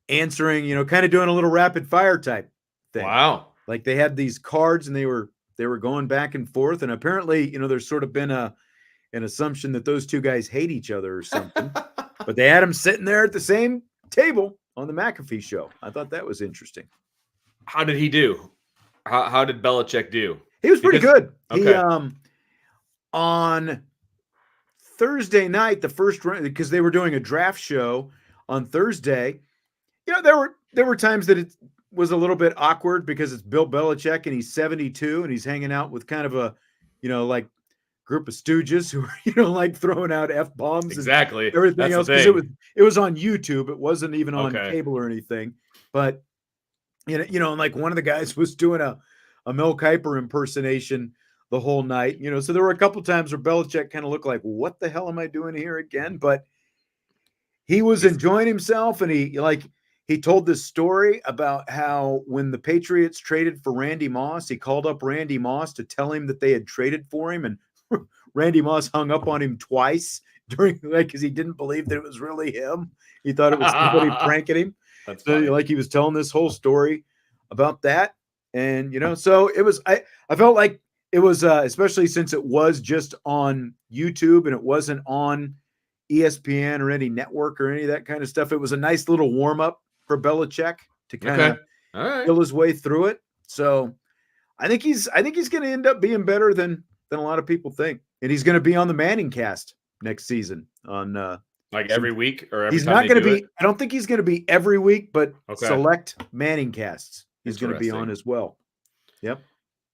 answering, kind of doing a little rapid fire type thing. Wow. Like they had these cards and they were going back and forth. And apparently, there's sort of been an assumption that those two guys hate each other or something, but they had them sitting there at the same table on the McAfee show. I thought that was interesting. How did he do? How did Belichick do? He was pretty good. Okay. He, on Thursday night, the first round, because they were doing a draft show on Thursday, there were times that it was a little bit awkward because it's Bill Belichick and he's 72 and he's hanging out with kind of a, like group of stooges who are, like throwing out F-bombs exactly and everything That's else. Because it was on YouTube. It wasn't even on cable or anything. But, and like one of the guys was doing a Mel Kiper impersonation the whole night, so there were a couple times where Belichick kind of looked like, what the hell am I doing here again? But he was enjoying himself. And he told this story about how when the Patriots traded for Randy Moss, he called up Randy Moss to tell him that they had traded for him. And Randy Moss hung up on him twice because he didn't believe that it was really him. He thought it was somebody pranking him. That's so funny. Like he was telling this whole story about that. And, so it was, I felt like it was, especially since it was just on YouTube and it wasn't on, ESPN or any network or any of that kind of stuff. It was a nice little warm up for Belichick to kind of feel his way through it. So I think he's going to end up being better than a lot of people think, and he's going to be on the Manning cast next season on like every week or every he's time not they going to do be. it? I don't think he's going to be every week, but Okay. select Manning casts he's going to be on Interesting. as well. Yep.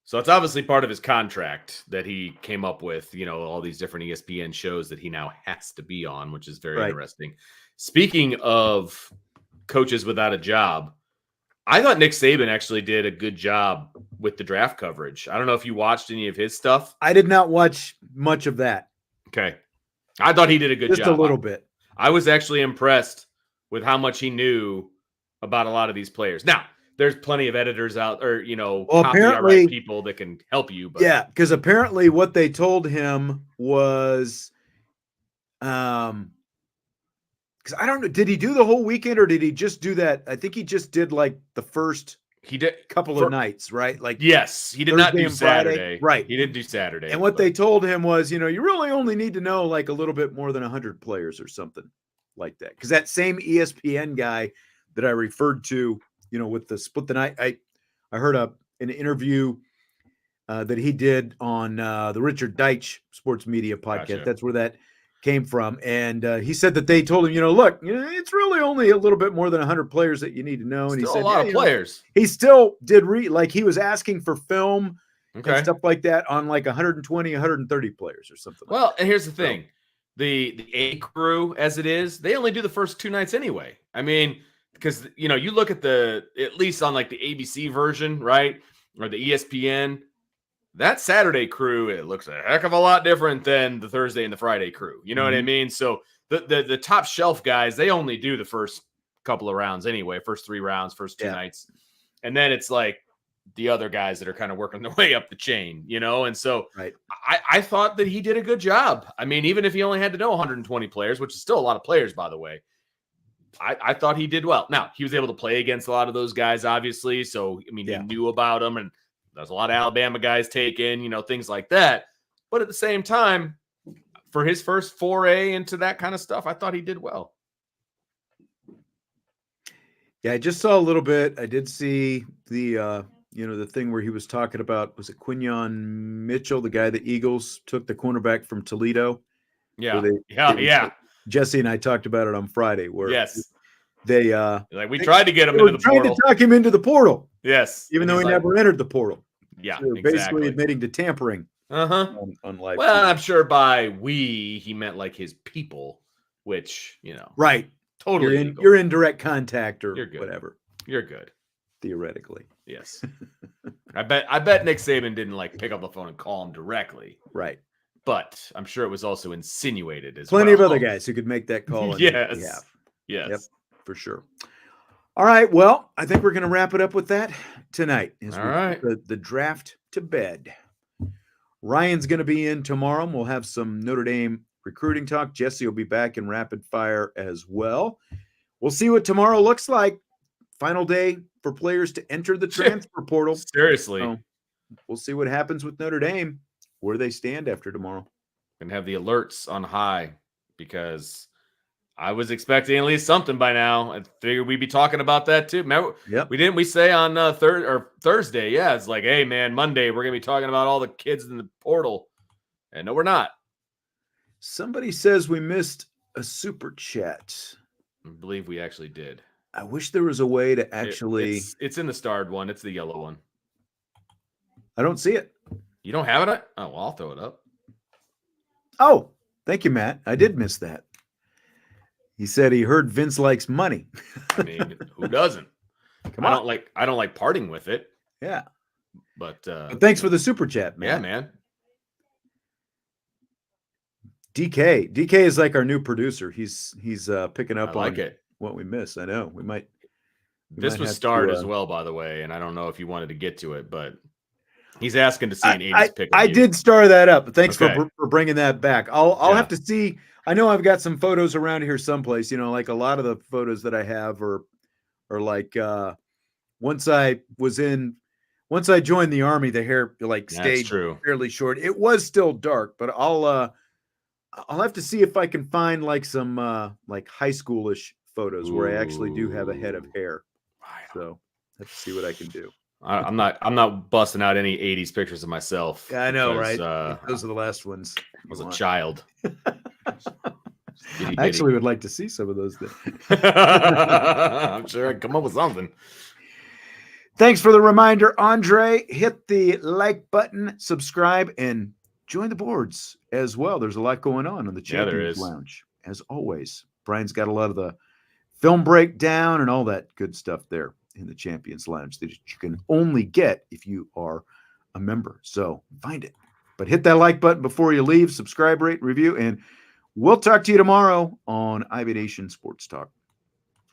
So it's obviously part of his contract that he came up with, all these different ESPN shows that he now has to be on, which is very interesting. Speaking of coaches without a job, I thought Nick Saban actually did a good job with the draft coverage. I don't know if you watched any of his stuff. I did not watch much of that. Okay. I thought he did a good job. Just a little bit. I was actually impressed with how much he knew about a lot of these players. Now, there's plenty of editors out or, copyright people that can help you. But yeah, because apparently what they told him was, because I don't know, did he do the whole weekend or did he just do that? I think he just did like the first couple of nights, right? Like yes, he did not do Saturday. Right. He didn't do Saturday. And what they told him was, you really only need to know like a little bit more than 100 players or something like that. Because that same ESPN guy that I referred to, with the split the night, I heard an interview that he did on the Richard Deitch Sports Media podcast. Gotcha. That's where that came from. And he said that they told him, look, it's really only a little bit more than 100 players that you need to know. And Still he said, a lot of players. He still did like he was asking for film and stuff like that on like 120, 130 players or something. Well, and here's the thing. The A crew, as it is, they only do the first 2 nights anyway. I mean, because, you look at at least on like the ABC version, right? Or the ESPN, that Saturday crew, it looks a heck of a lot different than the Thursday and the Friday crew. You know what I mean? So the top shelf guys, they only do the first couple of rounds anyway, first 3 rounds, first 2 nights. And then it's like the other guys that are kind of working their way up the chain, And so I thought that he did a good job. I mean, even if he only had to know 120 players, which is still a lot of players, by the way, I thought he did well. Now, he was able to play against a lot of those guys, obviously. So, I mean, he knew about them, and there's a lot of Alabama guys taken, things like that. But at the same time, for his first foray into that kind of stuff, I thought he did well. Yeah, I just saw a little bit. I did see the, the thing where he was talking about, was it Quinyon Mitchell, the guy the Eagles took, the cornerback from Toledo? Yeah. Jesse and I talked about it on Friday. Where they we tried to get him into the portal. Trying to talk him into the portal. Yes, even though he never entered the portal. Yeah, so basically admitting to tampering. On live. Well, I'm sure by he meant like his people, which right. Totally, you're in direct contact or whatever. You're good, theoretically. Yes, I bet Nick Saban didn't like pick up the phone and call him directly. Right. But I'm sure it was also insinuated as Plenty of other guys who could make that call. Yes. Yep, for sure. All right. Well, I think we're going to wrap it up with that tonight. All right. Put the draft to bed. Ryan's going to be in tomorrow. We'll have some Notre Dame recruiting talk. Jesse will be back in rapid fire as well. We'll see what tomorrow looks like. Final day for players to enter the transfer portal. Seriously. So we'll see what happens with Notre Dame. Where do they stand after tomorrow? And have the alerts on high, because I was expecting at least something by now. I figured we'd be talking about that too. Remember, we say on Thursday, it's like, hey man, Monday we're gonna be talking about all the kids in the portal, and no, we're not. Somebody says we missed a super chat. I believe we actually did. I wish there was a way to actually. It's in the starred one. It's the yellow one. I don't see it. You don't have it? Oh, well, I'll throw it up. Oh, thank you, Matt. I did miss that. He said he heard Vince likes money. I mean, who doesn't? Come on. I don't like parting with it. Yeah. But thanks for the super chat, man. Yeah, man. DK is like our new producer. He's picking up on what we miss. I know. This was starred as well, by the way, and I don't know if you wanted to get to it, but he's asking to see an 80s pick. I did star that up. Thanks for bringing that back. I'll have to see. I know I've got some photos around here someplace. like a lot of the photos that I have are like once I joined the Army, the hair stayed fairly short. It was still dark, but I'll have to see if I can find like some like high schoolish photos where I actually do have a head of hair. So have to see what I can do. I'm not busting out any 80s pictures of myself. Yeah, I know, because, right? Those are the last ones. I was a child. I actually would like to see some of those things. I'm sure I can come up with something. Thanks for the reminder, Andre. Hit the like button, subscribe, and join the boards as well. There's a lot going on in the Champions Lounge. As always, Brian's got a lot of the film breakdown and all that good stuff there in the Champions Lounge that you can only get if you are a member. So find it. But hit that like button before you leave, subscribe, rate, review, and we'll talk to you tomorrow on IB Nation Sports Talk.